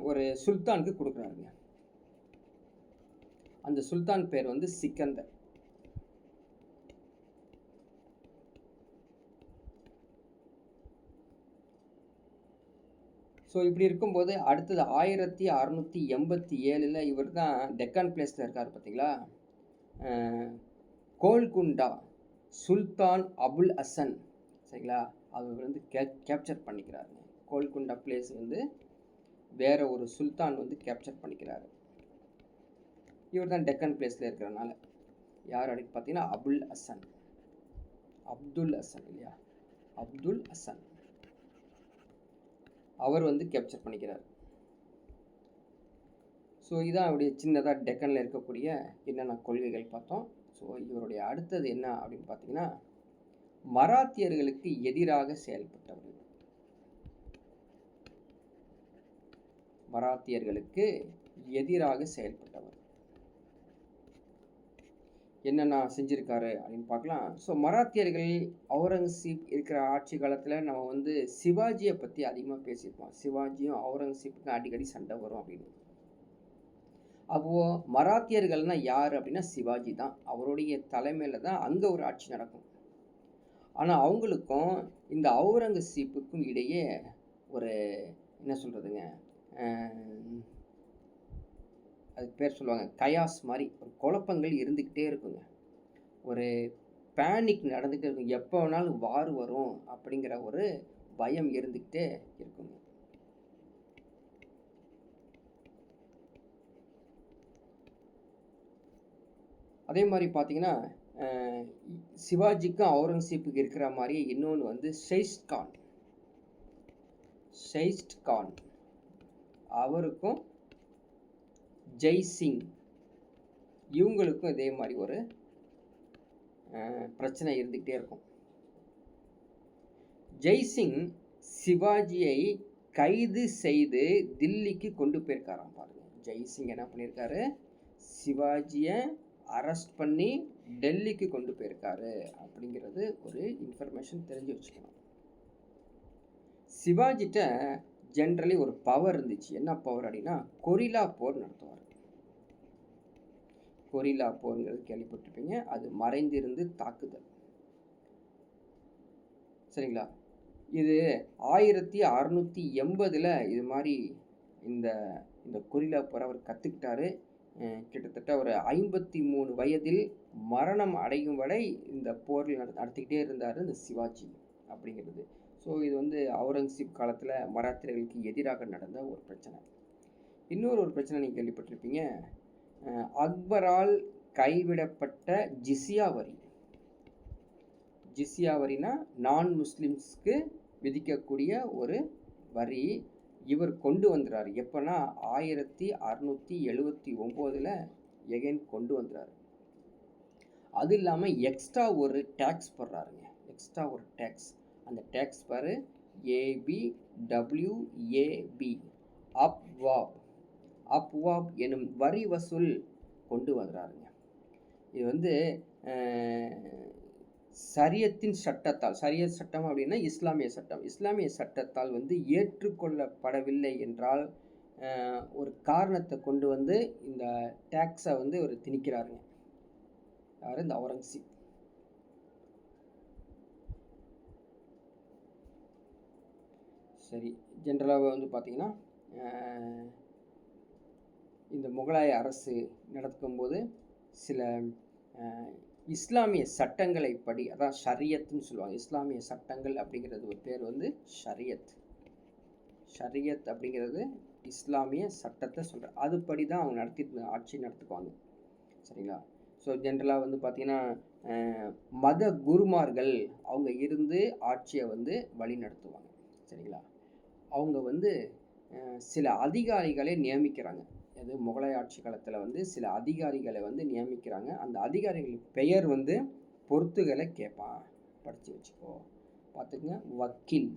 ஒரு சுல்தானுக்கு கொடுக்குறாருங்க. அந்த சுல்தான் பேர் வந்து சிக்கந்தர். ஸோ இப்படி இருக்கும்போது அடுத்தது 1687 இவர் தான் டெக்கான் பிளேஸில் இருக்கார் பார்த்தீங்களா. கோல்குண்டா சுல்தான் அபுல் ஹசன், சரிங்களா, அவர் வந்து கேப்சர் பண்ணிக்கிறாருங்க. கோல்குண்டா பிளேஸ் வந்து வேற ஒரு சுல்தான் வந்து கேப்சர் பண்ணிக்கிறாரு. இவர் தான் டெக்கன் பிளேஸில் இருக்கிறனால. யார் அப்படின்னு பார்த்தீங்கன்னா அபுல் ஹசன், அப்துல் ஹசன் இல்லையா, அப்துல் ஹசன். அவர் வந்து கேப்சர் பண்ணிக்கிறார். ஸோ இதான் அவருடைய சின்னதாக டெக்கனில் இருக்கக்கூடிய என்னென்ன கொள்கைகள் பார்த்தோம். ஸோ இவருடைய அடுத்தது என்ன அப்படின்னு பார்த்தீங்கன்னா, மராத்தியர்களுக்கு எதிராக செயல்பட்டவர். மராத்தியர்களுக்கு எதிராக செயல்பட்டவர் என்னென்ன செஞ்சுருக்காரு அப்படின்னு பார்க்கலாம். ஸோ மராத்தியர்கள் அவுரங்கசீப் இருக்கிற ஆட்சி காலத்தில் நம்ம வந்து சிவாஜியை பற்றி அதிகமாக பேசியிருப்போம். சிவாஜியும் அவுரங்கசீப்புக்கும் அடிக்கடி சண்டை வரும் அப்படின்னு. அப்போது மராத்தியர்கள்னால் யார் அப்படின்னா சிவாஜி தான். அவருடைய தலைமையில் தான் அங்கே ஒரு ஆட்சி நடக்கும். ஆனால் அவங்களுக்கும் இந்த அவுரங்கசீப்புக்கும் இடையே ஒரு என்ன சொல்கிறதுங்க, அதுக்கு பேர் சொல்லுவாங்க கயாஸ் மாதிரி, ஒரு குழப்பங்கள் இருந்துக்கிட்டே இருக்குங்க. ஒரு பேனிக் நடந்துக்கிட்டே இருக்கும். எப்போ வேணாலும் வார் வரும் அப்படிங்கிற ஒரு பயம் இருந்துக்கிட்டே இருக்குங்க. அதே மாதிரி பார்த்தீங்கன்னா, சிவாஜிக்கும் அவுரங்கசீப்புக்கு இருக்கிற மாதிரி இன்னொன்று வந்து ஷெயிஸ்ட் கான், அவருக்கும் ஜெய்சிங், இவங்களுக்கும் இதே மாதிரி ஒரு பிரச்சனை இருந்துக்கிட்டே இருக்கும். ஜெய்சிங் சிவாஜியை கைது செய்து தில்லிக்கு கொண்டு போயிருக்காராம். பாருங்க, ஜெய்சிங் என்ன பண்ணியிருக்காரு, சிவாஜியை அரெஸ்ட் பண்ணி டெல்லிக்கு கொண்டு போயிருக்காரு அப்படிங்கிறது ஒரு இன்ஃபர்மேஷன் தெரிஞ்சு வச்சுக்கணும். சிவாஜிட்ட ஜென்ரலி ஒரு பவர் இருந்துச்சு. என்ன பவர் அப்படின்னா, கொரில்லா போர் நடத்துவார். கொரில்லா போருங்கிறது கேள்விப்பட்டிருப்பீங்க. அது மறைந்திருந்து தாக்குதல், சரிங்களா. இது 1680 இது மாதிரி இந்த கொரில்லா போர் அவர் கற்றுக்கிட்டாரு. கிட்டத்தட்ட ஒரு 53 வயதில் மரணம் அடையும் வரை இந்த போரில் நடத்திக்கிட்டே இருந்தார் இந்த சிவாஜி அப்படிங்கிறது. ஸோ இது வந்து அவுரங்கசீப் காலத்தில் மராத்தியர்களுக்கு எதிராக நடந்த ஒரு பிரச்சனை. இன்னொரு பிரச்சனை நீங்கள் கேள்விப்பட்டிருப்பீங்க, அக்பரால் கைவிடப்பட்ட ஜிசியா வரி. ஜிசியா வரினா நான் முஸ்லிம்ஸ்க்கு விதிக்கக்கூடிய ஒரு வரி. இவர் கொண்டு வந்துறாரு. எப்போனா 1679 எகைன் கொண்டு வந்துறாரு. அது இல்லாமல் எக்ஸ்ட்ரா ஒரு டேக்ஸ் போடுறாருங்க. எக்ஸ்ட்ரா ஒரு டேக்ஸ். அந்த டேக்ஸ் பாரு, ABWAB, அப்வாப் அப்வாப் எனும் வரி வசூல் கொண்டு வர்றாருங்க. இது வந்து ஷரியத்தின் சட்டத்தால், ஷரியத் சட்டம் அப்படின்னா இஸ்லாமிய சட்டம், இஸ்லாமிய சட்டத்தால் வந்து ஏற்றுக்கொள்ளப்படவில்லை என்றால் ஒரு காரணத்தை கொண்டு வந்து இந்த டேக்ஸை வந்து ஒரு திணிக்கிறாருங்க. யார்? இந்த அவுரங்கசீப். சரி, ஜென்ரலாக வந்து பார்த்திங்கன்னா இந்த முகலாய அரசு நடக்கும்போது சில இஸ்லாமிய சட்டங்களை படி, அதான் ஷரியத்துன்னு சொல்லுவாங்க. இஸ்லாமிய சட்டங்கள் அப்படிங்கிறது ஒரு பேர் வந்து ஷரியத். ஷரியத் அப்படிங்கிறது இஸ்லாமிய சட்டத்தை சொல்கிறேன். அதுபடி தான் அவங்க ஆட்சி நடத்துக்குவாங்க. சரிங்களா? ஸோ ஜென்ரலாக வந்து பார்த்திங்கன்னா மத குருமார்கள் அவங்க இருந்து ஆட்சியை வந்து வழி நடத்துவாங்க. சரிங்களா? அவங்க வந்து சில அதிகாரிகளை நியமிக்கிறாங்க. அது முகலாய ஆட்சி காலத்தில் வந்து சில அதிகாரிகளை வந்து நியமிக்கிறாங்க. அந்த அதிகாரிகள் பெயர் வந்து பொறுத்துகளை கேட்பான், படித்து வச்சுக்கோ, பார்த்துக்குங்க. வக்கீல்.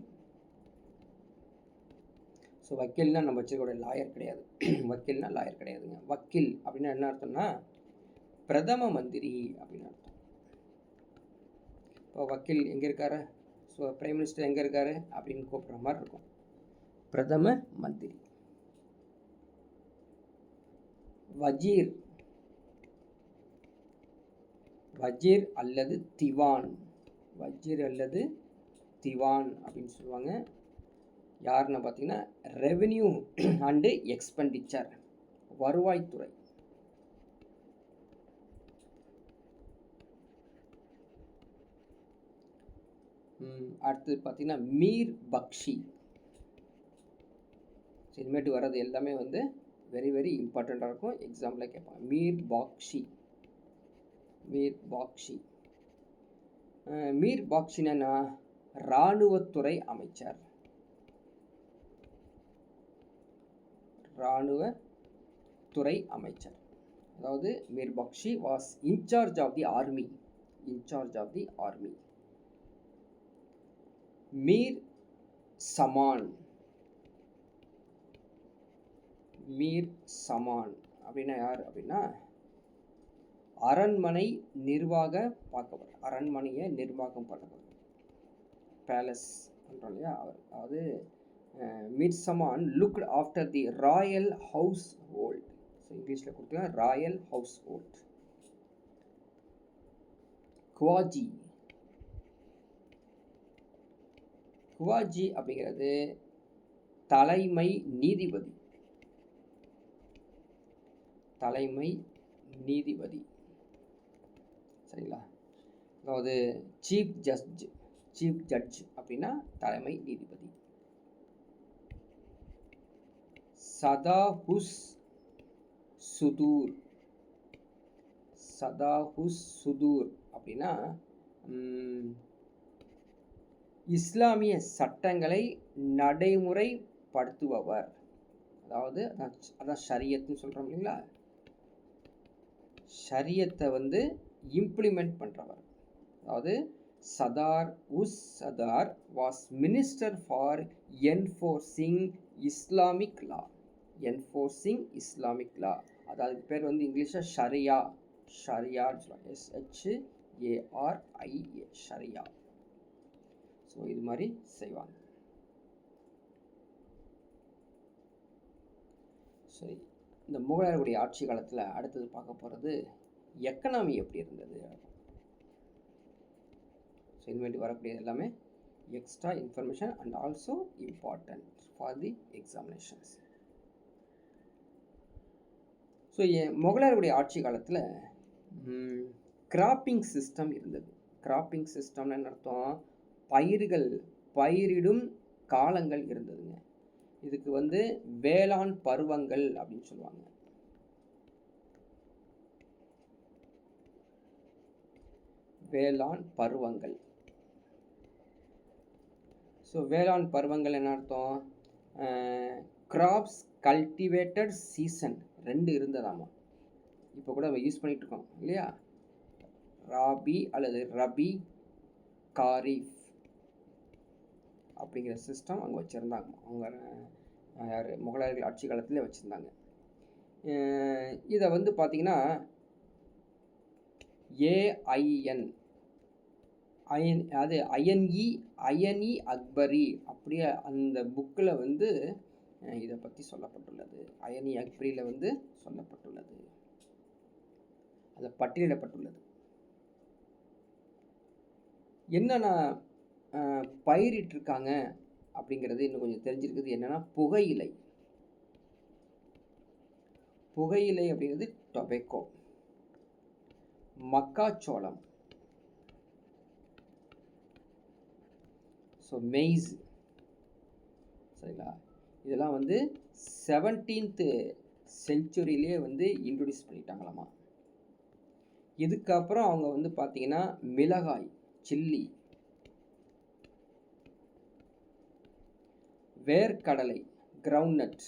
ஸோ வக்கீல்னா நம்ம வச்சுக்கூட லாயர் கிடையாது. வக்கீல்னா லாயர் கிடையாதுங்க. வக்கீல் அப்படின்னா என்ன அர்த்தம்னா பிரதம மந்திரி அப்படின்னு அர்த்தம். இப்போ வக்கீல் எங்கே இருக்காரு, ஸோ பிரைம் மினிஸ்டர் எங்கே இருக்காரு அப்படின்னு கூப்பிட்ற மாதிரி இருக்கும். பிரதம மந்திரி. வஜீர், வஜீர் அல்லது திவான், வஜீர் அல்லது திவான் அப்படின்னு சொல்லுவாங்க. யாருன்னு பார்த்தீங்கன்னா ரெவென்யூ அண்டு எக்ஸ்பெண்டிச்சர், வருவாய்த்துறை. அடுத்தது பார்த்தீங்கன்னா மீர் பக்ஷி. இனிமேட்டு வர்றது எல்லாமே வந்து வெரி வெரி இம்பார்ட்டண்ட்டாக இருக்கும், எக்ஸாம்பிளாக கேட்பாங்க. மீர் பாக்ஷி, மீர் பாக்ஷி. மீர் பாக்ஷினா இராணுவத்துறை அமைச்சர். இராணுவத்துறை அமைச்சர். அதாவது Mir Bakshi was in charge of the army, in charge of the army. Mir Saman, Mir Saman அப்படின்னா யார் அப்படின்னா அரண்மனை நிர்வாக பார்க்கவர், அரண்மனையை நிர்வாகம் பண்ணவர், பேலஸ் பண்ணுறோம் இல்லையா அவர். அதாவது Mir Saman looked after the royal household. So இங்கிலீஷில் கொடுத்தா royal household. Qazi, Qazi அப்படிங்கிறது தலைமை நீதிபதி, தலைமை நீதிபதி. சரிங்களா? அதாவது சீஃப் ஜட்ஜ், சீஃப் ஜட்ஜ் அப்படின்னா தலைமை நீதிபதி. சதாஹுஸ் சுதூர், சதாஹுஸ் சுதூர் அப்படின்னா இஸ்லாமிய சட்டங்களை நடைமுறைப்படுத்துபவர். அதாவது அதான் ஷரியத்துன்னு சொல்கிறோம் இல்லைங்களா, ஷரியத்தை வந்து இம்ப்ளிமெண்ட் பண்ணுறவர். அதாவது Sadr us Sadr was minister for enforcing Islamic law, enforcing Islamic law. அதாவது பேர் வந்து இங்கிலீஷில் ஷரியா, ஷரியான்னு சொல்லுவாங்க, SHARIA, ஷரியா. ஸோ இது மாதிரி செய்வாங்க. சரி, இந்த முகலாயருடைய ஆட்சி காலத்தில் அடுத்தது பார்க்க போகிறது எக்கனாமி எப்படி இருந்தது. ஸோ இனிமேட்டு வரக்கூடியது எல்லாமே extra information and also important for the examinations. So முகலாயருடைய ஆட்சி காலத்தில் கிராப்பிங் சிஸ்டம் இருந்தது. கிராப்பிங் சிஸ்டம்னு என்ன அர்த்தம்? பயிர்கள் பயிரிடும் காலங்கள் இருந்ததுங்க. இதுக்கு வந்து வேளாண் பருவங்கள் அப்படின்னு சொல்லுவாங்க. வேளாண் பருவங்கள். ஸோ வேளாண் பருவங்கள் என்ன அர்த்தம்? கிராப்ஸ் கல்டிவேட்டட் சீசன் 2 இருந்ததாமா. இப்போ கூட நம்ம யூஸ் பண்ணிட்டு இருக்கோம் இல்லையா, ராபி அல்லது ரபி, காரிஃப் அப்படிங்கிற சிஸ்டம் அங்கே வச்சுருந்தாங்க. அவங்க யார் முகலாயர்கள் ஆட்சி காலத்தில் வச்சுருந்தாங்க. இதை வந்து பார்த்திங்கன்னா ஏஐஎன் அது அயனி அக்பரி அப்படியே அந்த புக்கில் வந்து இதை பற்றி சொல்லப்பட்டுள்ளது. அயனி அக்பரியில் வந்து சொல்லப்பட்டுள்ளது, அது பட்டியலிடப்பட்டுள்ளது. என்னென்ன பயிரிட்டிருக்காங்க அப்படிங்கிறது இன்னும் கொஞ்சம் தெரிஞ்சிருக்குது. என்னென்னா புகையிலை அப்படிங்கிறது டொபேக்கோ, மக்காச்சோளம், ஸோ மெய்ஸ், சரிங்களா. இதெல்லாம் வந்து 17th செஞ்சுரியிலே வந்து இன்ட்ரடியூஸ் பண்ணிட்டாங்களாமா. இதுக்கப்புறம் அவங்க வந்து பார்த்தீங்கன்னா மிளகாய், சில்லி, வேர்க்கடலை, கிரவுண்ட்நட்,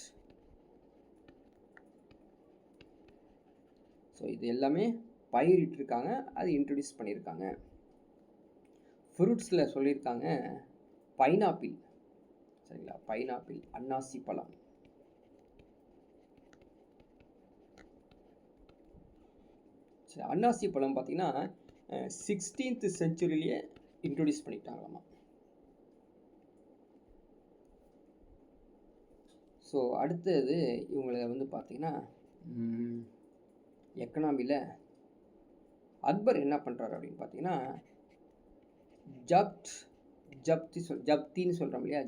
ஸோ இது எல்லாமே பயிரிட்டிருக்காங்க, அது இன்ட்ரடியூஸ் பண்ணியிருக்காங்க. ஃப்ரூட்ஸில் சொல்லியிருக்காங்க பைனாப்பிள், சரிங்களா, பைனாப்பிள், அன்னாசி பழம், சரி. அன்னாசி பழம் பார்த்தீங்கன்னா 16th செஞ்சுரியிலேயே இன்ட்ரடியூஸ் பண்ணிட்டாங்களாமா. ஸோ அடுத்தது இவங்களை வந்து பார்த்தீங்கன்னா எக்கனாமியில் அக்பர் என்ன பண்ணுறாரு அப்படின்னு பார்த்தீங்கன்னா ஜப்தின்னு சொல்கிறோம் இல்லையா,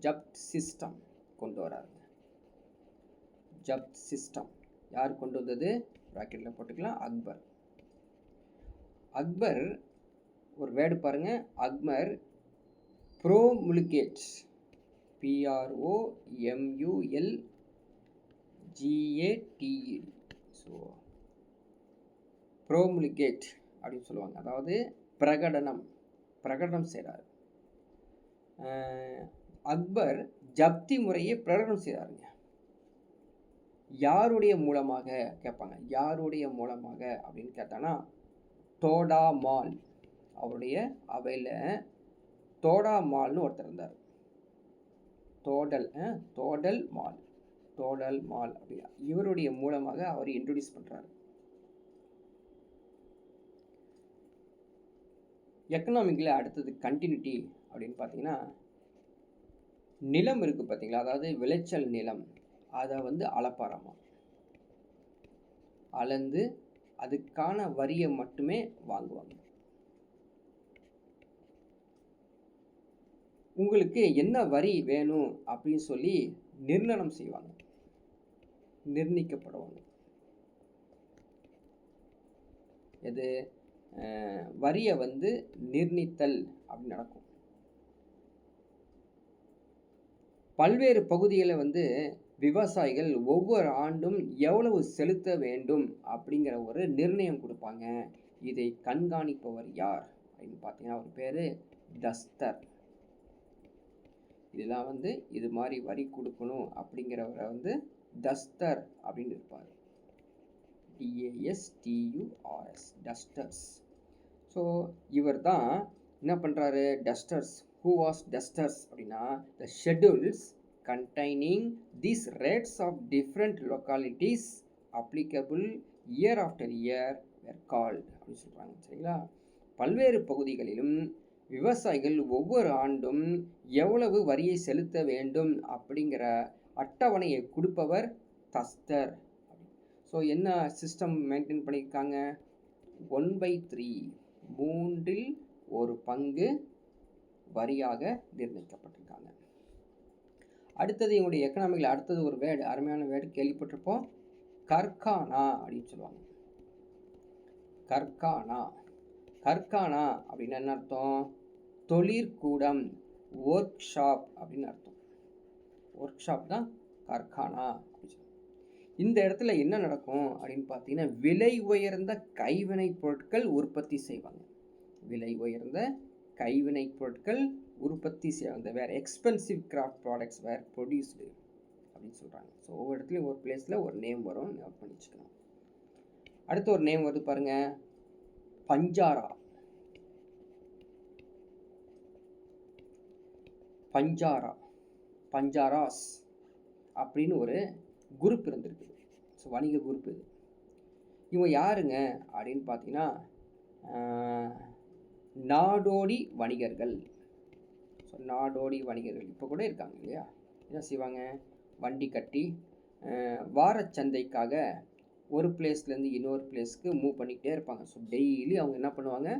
ஜப்த் சிஸ்டம் கொண்டு வராரு. ஜப்த் சிஸ்டம் யார் கொண்டு வந்தது? ப்ராக்கெட்டில் போட்டுக்கலாம், அக்பர். அக்பர் ஒரு வேர்டு பாருங்க, அக்பர் ப்ரோமுல்கேட், PROMULGATE, ஸோ ப்ரோமுல்கேட் அப்படின்னு சொல்லுவாங்க. அதாவது பிரகடனம் செய்கிறார். அக்பர் ஜப்தி முறையை பிரகடனம் செய்கிறாருங்க. யாருடைய மூலமாக கேட்பாங்க, யாருடைய மூலமாக அப்படின்னு கேட்டாங்கன்னா தோடாமால், அவருடைய அவையில் தோடாமால்னு ஒருத்தர் இருந்தார். தோடல் மால் அப்படி, இவருடைய மூலமாக அவர் இன்ட்ரடியூஸ் பண்ணுறாரு. எக்கனாமிக்கில் அடுத்தது கண்டினியூட்டி அப்படின்னு பார்த்தீங்கன்னா நிலம் இருக்குது பார்த்தீங்களா, அதாவது விளைச்சல் நிலம், அதை வந்து அளப்பாராமா. அளந்து அதுக்கான வரியை மட்டுமே வாங்குவாங்க. உங்களுக்கு என்ன வரி வேணும் அப்படின்னு சொல்லி நிர்ணயிக்கப்படுவாங்க. எது வரியை வந்து நிர்ணயித்தல் அப்படி நடக்கும். பல்வேறு பகுதிகளில் வந்து விவசாயிகள் ஒவ்வொரு ஆண்டும் எவ்வளவு செலுத்த வேண்டும் அப்படிங்கிற ஒரு நிர்ணயம் கொடுப்பாங்க. இதை கண்காணிப்பவர் யார் அப்படின்னு பார்த்தீங்கன்னா அவர் பேர் தஸ்தர். இதெல்லாம் வந்து இது மாதிரி வரி கொடுக்கணும் அப்படிங்கிறவரை வந்து தஸ்தர் அப்படின்னு இருப்பார். DASTURS, dusters. ஸோ இவர் தான் என்ன பண்ணுறாரு, டஸ்டர்ஸ். Who was dusters அப்படின்னா the schedules containing these rates of different localities applicable year after year were called அப்படின்னு சொல்கிறாங்க, சரிங்களா. பல்வேறு பகுதிகளிலும் விவசாயிகள் ஒவ்வொரு ஆண்டும் எவ்வளவு வரியை செலுத்த வேண்டும் அப்படிங்கிற அட்டவணையை கொடுப்பவர் தஸ்தர். ஸோ என்ன சிஸ்டம் மெயின்டைன் பண்ணியிருக்காங்க, 1/3, 3/1 வரியாக நிர்ணயிக்கப்பட்டிருக்காங்க. அடுத்தது இவங்களுடைய எக்கனாமிக்கில் அடுத்தது ஒரு வேர்டு, அருமையான வேர்டு கேள்விப்பட்டிருப்போம், கர்கானா அப்படின்னு சொல்லுவாங்க. கர்கானா அப்படின்னு என்ன அர்த்தம், தொழிற்கூடம், ஒர்க் ஷாப் அப்படின்னு அர்த்தம். ஒர்க் ஷாப் தான் கர்கானா அப்படின்னு சொல்லுவாங்க. இந்த இடத்துல என்ன நடக்கும் அப்படின்னு பார்த்தீங்கன்னா விலை உயர்ந்த கைவினை பொருட்கள் உற்பத்தி செய்வாங்க. விலை உயர்ந்த கைவினை பொருட்கள் உற்பத்தி செய்வாங்க. வேறு எக்ஸ்பென்சிவ் கிராஃப்ட் ப்ராடக்ட்ஸ் வேர் ப்ரொடியூஸ்டு அப்படின்னு சொல்கிறாங்க. ஸோ ஒவ்வொரு இடத்துலையும் ஒரு பிளேஸில் ஒரு நேம் வரும், நோட் பண்ணி வச்சுக்கணும். அடுத்து ஒரு நேம் வருது பாருங்க, பஞ்சாராஸ். அப்படின்னு ஒரு குரூப் இருந்திருக்குது. ஸோ வணிக குரூப் இது. இவங்க யாருங்க அப்படின்னு பார்த்தீங்கன்னா நாடோடி வணிகர்கள். ஸோ நாடோடி வணிகர்கள் இப்போ கூட இருக்காங்க இல்லையா? என்ன செய்வாங்க? வண்டி கட்டி வாரச்சந்தைக்காக ஒரு பிளேஸ்லேருந்து இன்னொரு பிளேஸ்க்கு மூவ் பண்ணிக்கிட்டே இருப்பாங்க. ஸோ டெய்லி அவங்க என்ன பண்ணுவாங்க?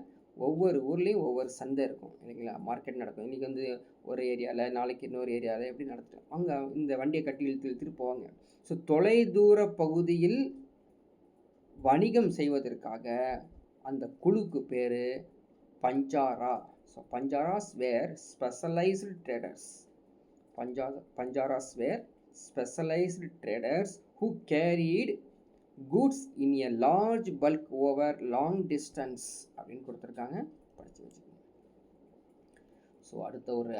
ஒவ்வொரு ஊர்லேயும் ஒவ்வொரு சந்தை இருக்கும் இல்லைங்களா? மார்க்கெட் நடக்கும். இன்றைக்கி வந்து ஒரு ஏரியாவில், நாளைக்கு இன்னொரு ஏரியாவில் எப்படி நடத்தும். அவங்க இந்த வண்டியை கட்டி இழுத்துட்டு போவாங்க. ஸோ தொலைதூர பகுதியில் வணிகம் செய்வதற்காக அந்த குழுக்கு பேர் Banjara. So Banjaras were specialised traders. Banjaras were specialized traders who carried goods in a large bulk over long distance அப்படின்னு கொடுத்துருக்காங்க, படித்து வச்சுக்கோங்க. ஸோ அடுத்த ஒரு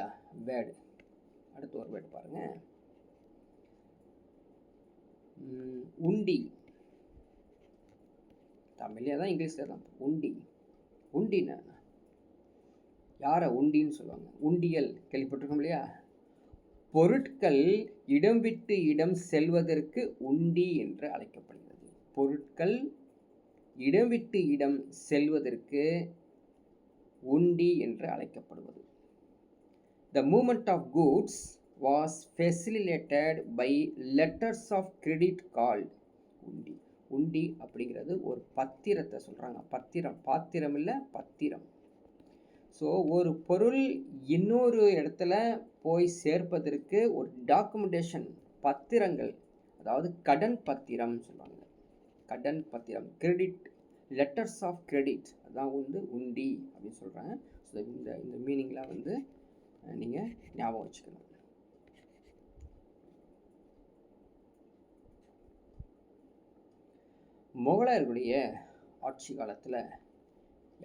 வேர்டு பாருங்க. உண்டி. தமிழ்லேயே தான், இங்கிலீஷில் தான். உண்டின்னு யாரை உண்டின்னு சொல்லுவாங்க? உண்டியல் கேள்விப்பட்டிருக்கோம் இல்லையா? பொருட்கள் இடம் விட்டு இடம் செல்வதற்கு உண்டி என்று அழைக்கப்படுகிறது. பொருட்கள் இடம் விட்டு இடம் செல்வதற்கு உண்டி என்று அழைக்கப்படுவது. The movement of goods was facilitated by letters of credit called உண்டி. உண்டி அப்படிங்கிறது ஒரு பத்திரத்தை சொல்கிறாங்க. பாத்திரம் இல்லை, பத்திரம். ஸோ ஒரு பொருள் இன்னொரு இடத்துல போய் சேர்ப்பதற்கு ஒரு டாக்குமெண்டேஷன், பத்திரங்கள், அதாவது கடன் பத்திரம் சொல்லுவாங்க. கடன் பத்திரம், கிரெடிட், லெட்டர்ஸ் ஆஃப் கிரெடிட், அதான் வந்து உண்டி அப்படின்னு சொல்கிறாங்க. ஸோ இந்த மீனிங்லாம் வந்து நீங்கள் ஞாபகம் வச்சுக்கணும். முகலாயர்களுடைய ஆட்சி காலத்தில்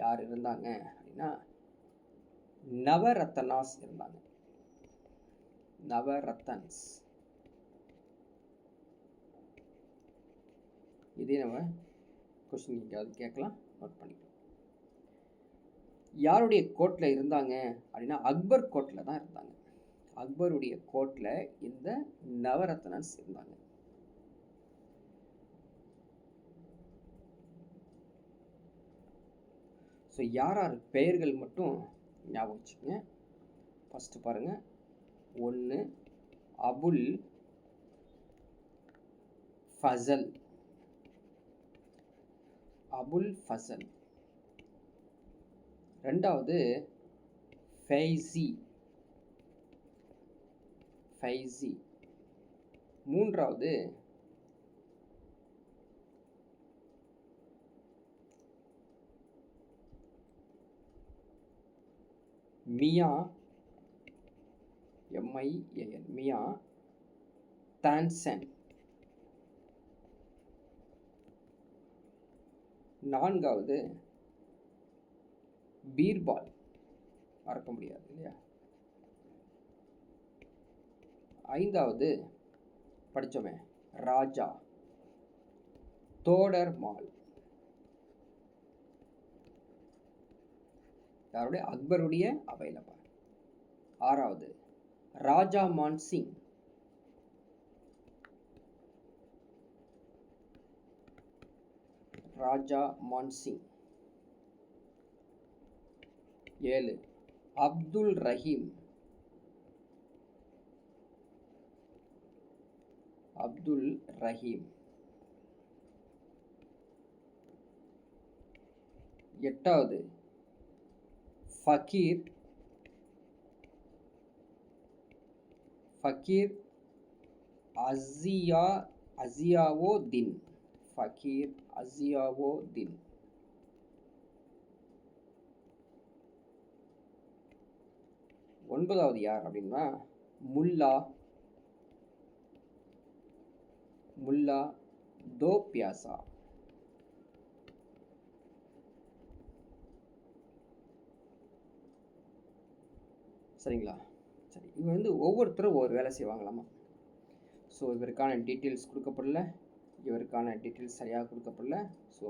யார் இருந்தாங்க அப்படின்னா நவரத்தனாஸ் இருந்தாங்க. நவரத்தன்ஸ். இதே நம்ம கொஸ்டின் எங்கேயாவது கேட்கலாம், நோட் பண்ணிக்கலாம். யாருடைய கோர்ட்டில் இருந்தாங்க அப்படின்னா அக்பர் கோர்ட்டில் தான் இருந்தாங்க. அக்பருடைய கோர்ட்டில் இந்த நவரத்தனன்ஸ் இருந்தாங்க. ஸோ யார் பெயர்கள் மட்டும் ஞாபகம் வச்சுக்கோங்க. ஃபஸ்ட்டு பாருங்கள். 1 அபுல் ஃபசல். அபுல் ஃபசல். 2வது ஃபைசி. 3வது மியா, MIAN, மியா தான்சன். 4வது பீர்பால், மறக்க முடியாது இல்லையா? 5வது படித்தோமே ராஜா தோடர்மால். யாருடைய? அக்பருடைய அவையில். 6வது ராஜா மான்சிங். 7 அப்துல் ரஹீம். 8வது ஃபக்கீர் அசியாவுதீன். 9வது யார் அப்படின்னா முல்லா தோ பியாசா. சரிங்களா? சரி, இவங்க வந்து ஒவ்வொருத்தரும் ஒவ்வொரு வேலை செய்வாங்களாமா. ஸோ இவருக்கான டீட்டெயில்ஸ் கொடுக்கப்படல, இவருக்கான டீட்டெயில்ஸ் சரியாக கொடுக்கப்படல. ஸோ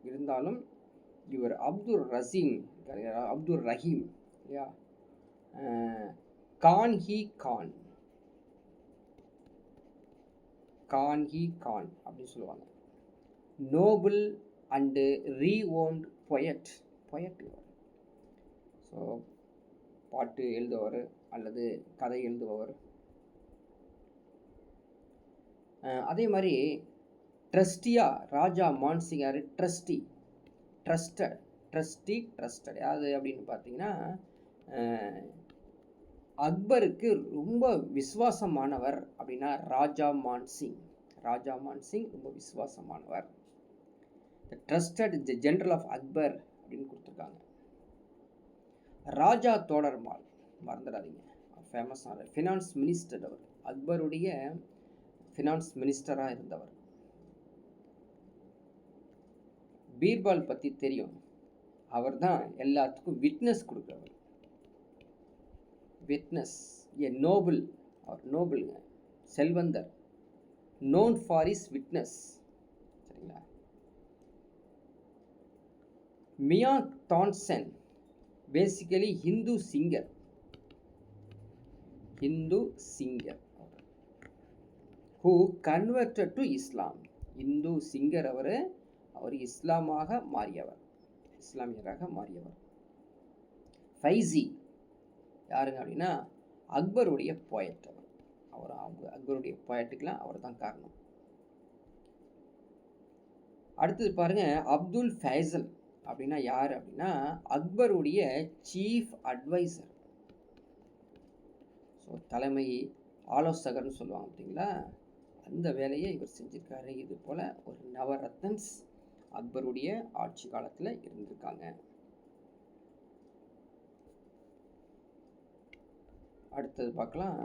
இருந்தாலும் இவர் அப்துல் ரஹீம் இல்லையா? கான். கான்ஹி கான் அப்படின்னு சொல்லுவாங்க. Noble and renowned poet. So பாட்டு எழுதுபவர் அல்லது கதை எழுதுபவர். அதே மாதிரி ராஜா மான்சிங் யார்? ட்ரஸ்டட் யாரு அப்படின்னு பார்த்தீங்கன்னா அக்பருக்கு ரொம்ப விசுவாசமானவர் அப்படின்னா ராஜா மான்சிங் ரொம்ப விசுவாசமானவர். ட்ரஸ்டட் ஜெனரல் ஆஃப் அக்பர் அப்படின்னு கொடுத்துருக்காங்க. ராஜா தோடர்மால் மறந்துடாதீங்க, ஃபேமஸான ஃபினான்ஸ் மினிஸ்டர். அவர் அக்பருடைய ஃபினான்ஸ் மினிஸ்டராக இருந்தவர். பீர்பால் பற்றி தெரியும், அவர் தான் எல்லாத்துக்கும் விட்னஸ் கொடுக்குறவர். நோபல், அவர் நோபலுங்க, செல்வந்தர், known for his witness. சரிங்களா? Mian Tansen basically Hindu singer who converted to Islam. Hindu singer அவர் இஸ்லாமியராக மாறியவர். ஃபைசி யாருங்க அப்படின்னா அக்பருடைய போயட். அக்பருடைய போயட்டுக்கெலாம் அவர் தான் காரணம். அடுத்தது பாருங்க, அப்துல் ஃபைசல் அப்படின்னா யார் அப்படின்னா அக்பருடைய சீஃப் அட்வைசர். ஸோ தலைமை ஆலோசகர்னு சொல்லுவாங்க பார்த்தீங்களா, அந்த வேலையை இவர் செஞ்சிருக்காரு. இது போல் ஒரு நவரத்னன்ஸ் அக்பருடைய ஆட்சி காலத்தில் இருந்திருக்காங்க. அடுத்தது பார்க்கலாம்,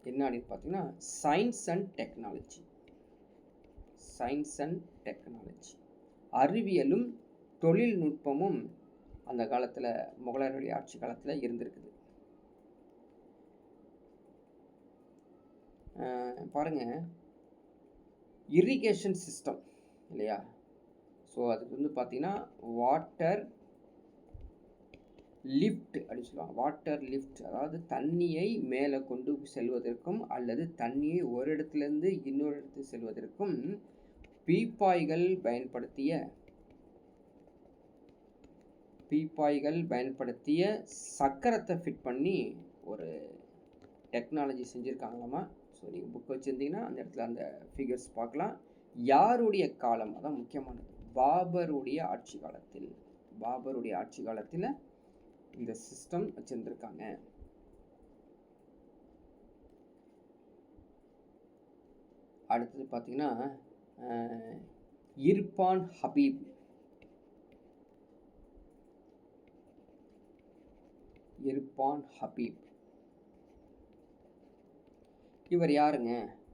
என்ன அப்படின்னு பார்த்தீங்கன்னா சயின்ஸ் அண்ட் டெக்னாலஜி. அறிவியலும் தொழில்நுட்பமும் அந்த காலத்தில் முகலாயருடைய ஆட்சி காலத்தில் இருந்திருக்குது. பாருங்க, இரிகேஷன் சிஸ்டம் இல்லையா? ஸோ அதுக்கு வந்து பார்த்தீங்கன்னா வாட்டர் லிஃப்ட் அப்படின்னு சொல்லுவாங்க. வாட்டர் லிஃப்ட் அதாவது தண்ணியை மேலே கொண்டு செல்வதற்கும் அல்லது தண்ணியை ஒரு இடத்துலேருந்து இன்னொரு இடத்துக்கு செல்வதற்கும் பீப்பாய்கள் பயன்படுத்திய சக்கரத்தை ஃபிட் பண்ணி ஒரு டெக்னாலஜி செஞ்சுருக்காங்களாமா. ஸோ நீங்கள் புக் வச்சுருந்தீங்கன்னா அந்த இடத்துல அந்த ஃபிகர்ஸ் பார்க்கலாம். யாருடைய காலம், அதான் முக்கியமானது, பாபருடைய ஆட்சி காலத்தில் இந்த சிஸ்டம் வச்சுருந்துருக்காங்க. அடுத்தது பார்த்தீங்கன்னா இர்பான் ஹபீப். இவர் யாருங்க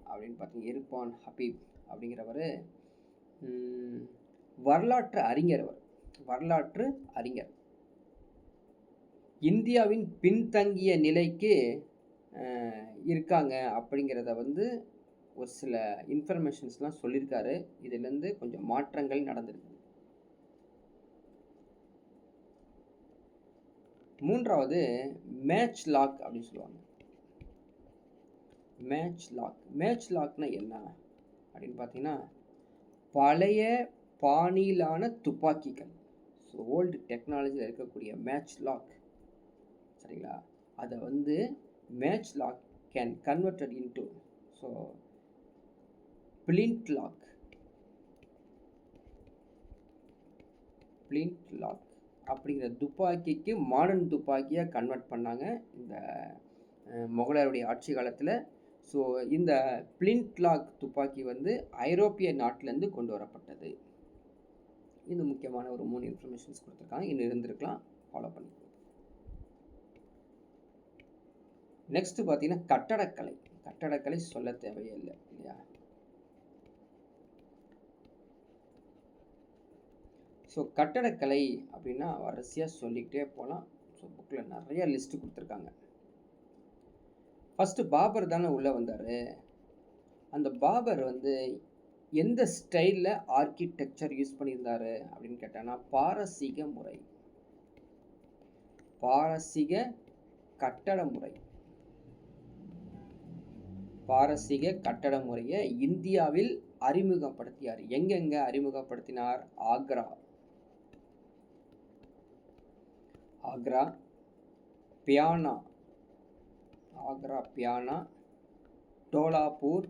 அப்படின்னு பார்த்தீங்கன்னா இர்பான் ஹபீப் அப்படிங்கிறவர் வரலாற்று அறிஞர். இந்தியாவின் பின்தங்கிய நிலைக்கு இருக்காங்க அப்படிங்கிறத வந்து ஒரு சில இன்ஃபர்மேஷன்ஸ்லாம் சொல்லியிருக்காரு. இதுலேருந்து கொஞ்சம் மாற்றங்கள் நடந்திருக்கு. மூன்றாவது மேட்ச் லாக் அப்படின்னு சொல்லுவாங்க. மேட்ச் லாக்னா என்ன அப்படின்னு பார்த்தீங்கன்னா பழைய பாணியிலான துப்பாக்கிகள். ஸோ ஓல்டு டெக்னாலஜியில் இருக்கக்கூடிய மேட்ச் லாக், சரிங்களா, அதை வந்து matchlock can converted into so flintlock அப்படிங்கிற துப்பாக்கிக்கு மாடர்ன் துப்பாக்கியாக கன்வெர்ட் பண்ணாங்க இந்த முகலாயருடைய ஆட்சி காலத்தில். ஸோ இந்த பிளிண்ட் லாக் துப்பாக்கி வந்து ஐரோப்பிய நாட்டிலேருந்து கொண்டு வரப்பட்டது. இது முக்கியமான ஒரு 3 இன்ஃபர்மேஷன்ஸ் கொடுத்துருக்காங்க. இன்னும் இருந்திருக்கலாம், ஃபாலோ பண்ணிக்கோங்க. நெக்ஸ்ட் பார்த்தீங்கன்னா கட்டடக்கலை சொல்ல தேவையே இல்லை இல்லையா? ஸோ கட்டடக்கலை அப்படின்னா வரிசையாக சொல்லிக்கிட்டே போகலாம். ஸோ புக்கில் நிறைய லிஸ்ட்டு கொடுத்துருக்காங்க. ஃபஸ்ட்டு பாபர் தானே உள்ளே வந்தார். அந்த பாபர் வந்து எந்த ஸ்டைலில் ஆர்கிடெக்சர் யூஸ் பண்ணியிருந்தார் அப்படின்னு கேட்டாங்கன்னா பாரசீக கட்டட முறை. பாரசீக கட்டட முறையை இந்தியாவில் அறிமுகப்படுத்தியார். எங்கெங்க அறிமுகப்படுத்தினார்? ஆக்ரா, ஆக்ரா, பியானா, ஆக்ரா பியானா, டோலாப்பூர்,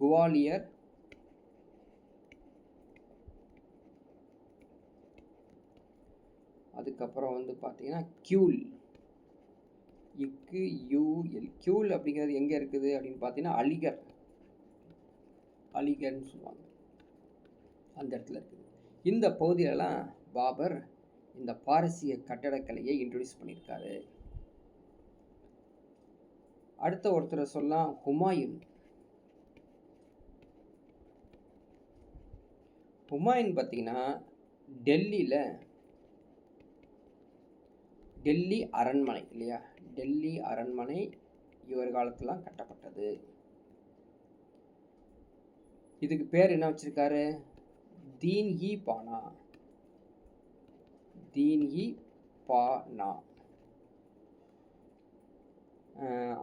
குவாலியர், அதுக்கப்புறம் வந்து பார்த்தீங்கன்னா கியூல், கியூல் அப்படிங்கிறது எங்கே இருக்குது அப்படின்னு பார்த்தீங்கன்னா அலிகர்ன்னு சொல்லுவாங்க, அந்த இடத்துல இருக்குது. இந்த பகுதியிலலாம் பாபர் இந்த பாரசீக கட்டடக்கலையை இன்ட்ரடியூஸ் பண்ணியிருக்காரு. அடுத்த ஒருத்தரை சொல்லலாம், ஹுமாயூன். ஹுமாயூன் பார்த்தீங்கன்னா டெல்லி அரண்மனை இல்லையா, டெல்லி அரண்மனை இவர் காலத்துலாம் கட்டப்பட்டது. இதுக்கு பேர் என்ன வச்சிருக்காரு? தீன்-இ-பானா.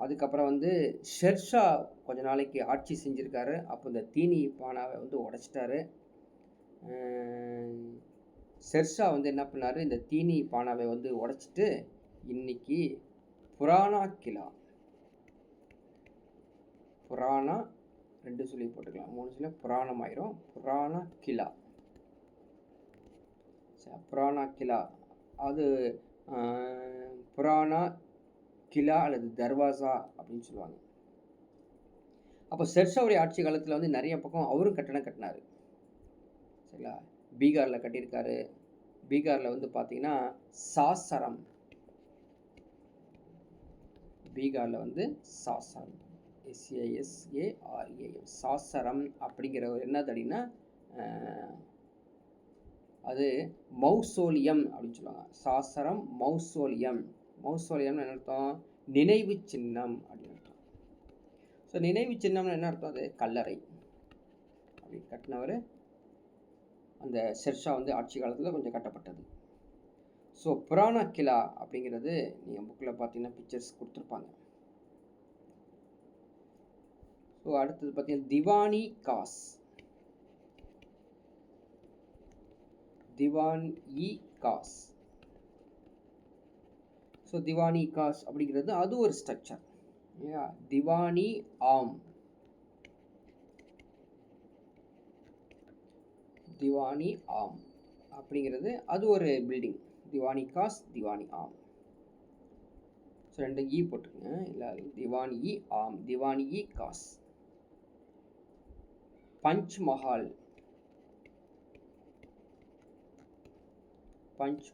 அதுக்கப்புறம் வந்து ஷெர்ஷா கொஞ்ச நாளைக்கு ஆட்சி செஞ்சுருக்காரு. அப்போ இந்த தீன்-இ-பானாவை வந்து உடைச்சிட்டாரு. ஷெர்ஷா வந்து என்ன பண்ணார்? இந்த தீன்-இ-பானாவை வந்து உடைச்சிட்டு இன்னைக்கு புராணா 2 சொல்லி போட்டுக்கலாம், 3 சொல்ல புராணம் ஆயிரும். புராணா கிலா, அது புராணா கிலா அல்லது தர்வாசா அப்படின்னு சொல்லுவாங்க. அப்போ ஷெர்ஷாவுடைய ஆட்சி காலத்தில் வந்து நிறைய பக்கம் அவரும் கட்டடம் கட்டினார். சரிங்களா? பீகாரில் கட்டியிருக்காரு. பீகாரில் வந்து பார்த்தீங்கன்னா சாசரம், பீகாரில் வந்து சாசரம், SASARAM, சாசரம் அப்படிங்கிற ஒரு என்னது அப்படின்னா அது மௌசோலியம் அப்படின்னு சொல்லுவாங்க. சாசரம் மௌசோலியம்னு என்ன அர்த்தம்? நினைவு சின்னம் அப்படின்னு அர்த்தம். ஸோ நினைவு சின்னம்னு என்ன அர்த்தம்? அது கல்லறை அப்படி கட்டினவர் அந்த ஷெர்ஷா வந்து ஆட்சி காலத்தில் கொஞ்சம் கட்டப்பட்டது. ஸோ புராணா கிலா அப்படிங்கிறது நீங்கள் புக்கில் பார்த்தீங்கன்னா பிக்சர்ஸ் கொடுத்துருப்பாங்க. ஸோ அடுத்தது பார்த்தீங்கன்னா திவான்-இ-காஸ். ஸோ திவான்-இ-காஸ் அப்படிங்கிறது அது ஒரு ஸ்ட்ரக்சர் இல்லையா. திவான்-இ-ஆம் அப்படிங்கிறது அது ஒரு பில்டிங். திவான்-இ-காஸ், திவான்-இ-ஆம். ஸோ 2 ஈ போட்டுருங்க. இல்லை திவான்-இ-ஆம், திவான்-இ-காஸ். பஞ்ச்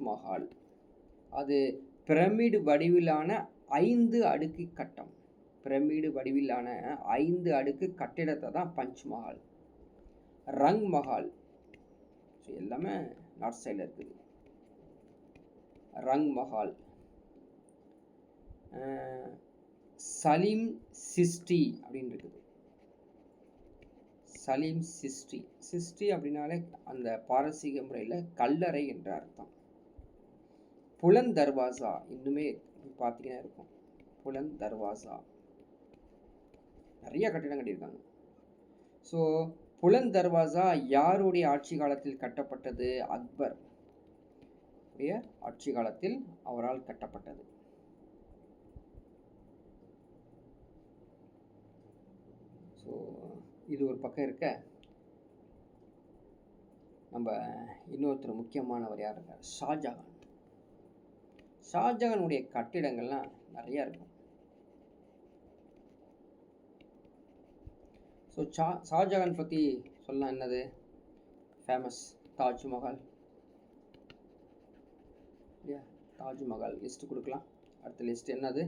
மஹால் அது பிரமிடு வடிவிலான 5 அடுக்கு கட்டம். பிரமிடு வடிவிலான 5 அடுக்கு கட்டிடத்தை தான் பஞ்ச் மஹால். ரங் மஹால் எல்லாமே நார்த் சைடில் இருக்குது. ரங் மஹால். சலீம் சிஸ்டி அப்படின்னு இருக்குது. சலீம் சிஸ்டி அப்படின்னாலே அந்த பாரசீக முறையில் கல்லறை என்ற அர்த்தம். புலந்த் தர்வாசா இன்னுமே பார்த்தீங்கன்னா இருக்கும். புலந்த் தர்வாசா நிறைய கட்டிடம் கட்டியிருக்காங்க. ஸோ புலந்த் தர்வாசா யாருடைய ஆட்சி காலத்தில் கட்டப்பட்டது? அக்பர் உடைய ஆட்சி காலத்தில் அவரால் கட்டப்பட்டது. ஸோ இது ஒரு பக்கம் இருக்க, நம்ம இன்னொருத்தர் முக்கியமானவர் யார் இருக்கார்? ஷாஜகான். ஷாஜகானுடைய கட்டிடங்கள்லாம் நிறையா இருக்கும். ஸோ ஷாஜகான் பற்றி சொல்லலாம். என்னது ஃபேமஸ்? தாஜ்மஹால் இல்லையா? தாஜ்மஹால் லிஸ்ட்டு கொடுக்கலாம். அடுத்த லிஸ்ட் என்னது?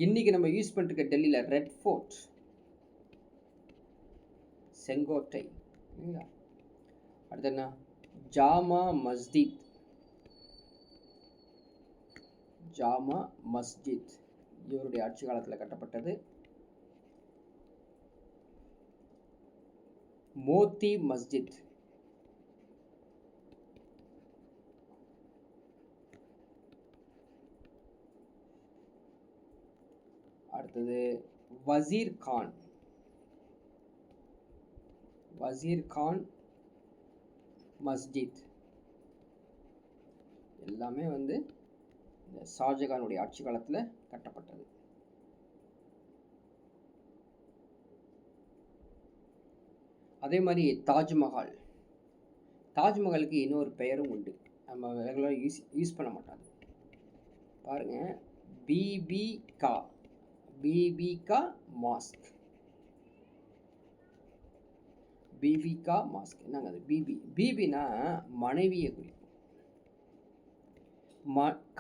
இன்றைக்கி நம்ம யூஸ் பண்ணிருக்க டெல்லியில் ரெட் ஃபோர்ட், செங்கோட்டை இல்லைங்களா? அடுத்து என்ன? ஜாமா மஸ்ஜித் இவருடைய ஆட்சி காலத்தில் கட்டப்பட்டது. மோத்தி மஸ்ஜித், அடுத்தது வசீர் கான். வசீர் கான் மஸ்ஜித் எல்லாமே வந்து இந்த ஷாஜகானுடைய ஆட்சி காலத்தில் கட்டப்பட்டது. அதே மாதிரி தாஜ்மஹால். தாஜ்மஹாலுக்கு இன்னொரு பெயரும் உண்டு, நம்ம ரெகுலராக யூஸ் பண்ண மாட்டாங்க. பாருங்கள், பிபிகா. பிபிகா மாஸ்க். பிபிகா மாஸ்க் என்னங்க அது? பிபினா மனைவியை குறிக்கும்.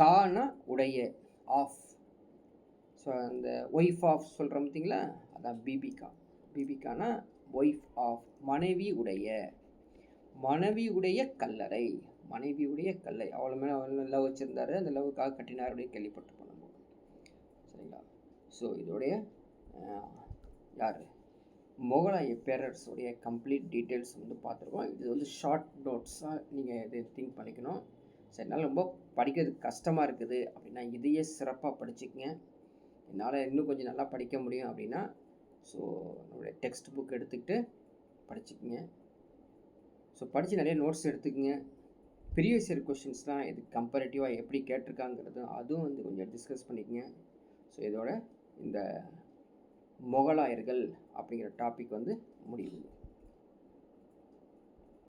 கானா உடைய, ஆஃப். ஸோ அந்த ஒய்ஃப் ஆஃப் சொல்கிறோம் பார்த்தீங்களா, அதான் பிபிகா. பிபிகானா ஒய்ஃப் ஆஃப், மனைவி உடைய. மனைவி உடைய கல்லறை. மனைவி உடைய கல்லை, அவ்வளோ மேலே அவ்வளோ லவ் வச்சுருந்தாரு, அந்த லவ்வுக்காக கட்டினார் அப்படின்னு கேள்விப்பட்டிருப்போம் நம்ம. சரிங்களா? ஸோ இதோடைய யார், முகலாய பேரரசுடைய கம்ப்ளீட் டீட்டெயில்ஸ் வந்து பார்த்துருக்கோம். இது வந்து ஷார்ட் நோட்ஸாக நீங்கள் இது திங்க் பண்ணிக்கணும். சரி, என்னால் ரொம்ப படிக்கிறதுக்கு கஷ்டமாக இருக்குது அப்படின்னா இதையே சிறப்பாக படிச்சுக்கங்க. என்னால் இன்னும் கொஞ்சம் நல்லா படிக்க முடியும் அப்படின்னா ஸோ நம்மளுடைய டெக்ஸ்ட் புக் எடுத்துக்கிட்டு படிச்சுக்கங்க. ஸோ படித்து நிறைய நோட்ஸ் எடுத்துக்கங்க. ப்ரீவியஸ் இயர் கொஷின்ஸ்லாம் இது கம்பேரிட்டிவாக எப்படி கேட்டிருக்காங்கிறது அதுவும் வந்து கொஞ்சம் டிஸ்கஸ் பண்ணிக்கங்க. ஸோ இதோட இந்த முகலாயர்கள் அப்படிங்கிற டாபிக் வந்து முடியுது.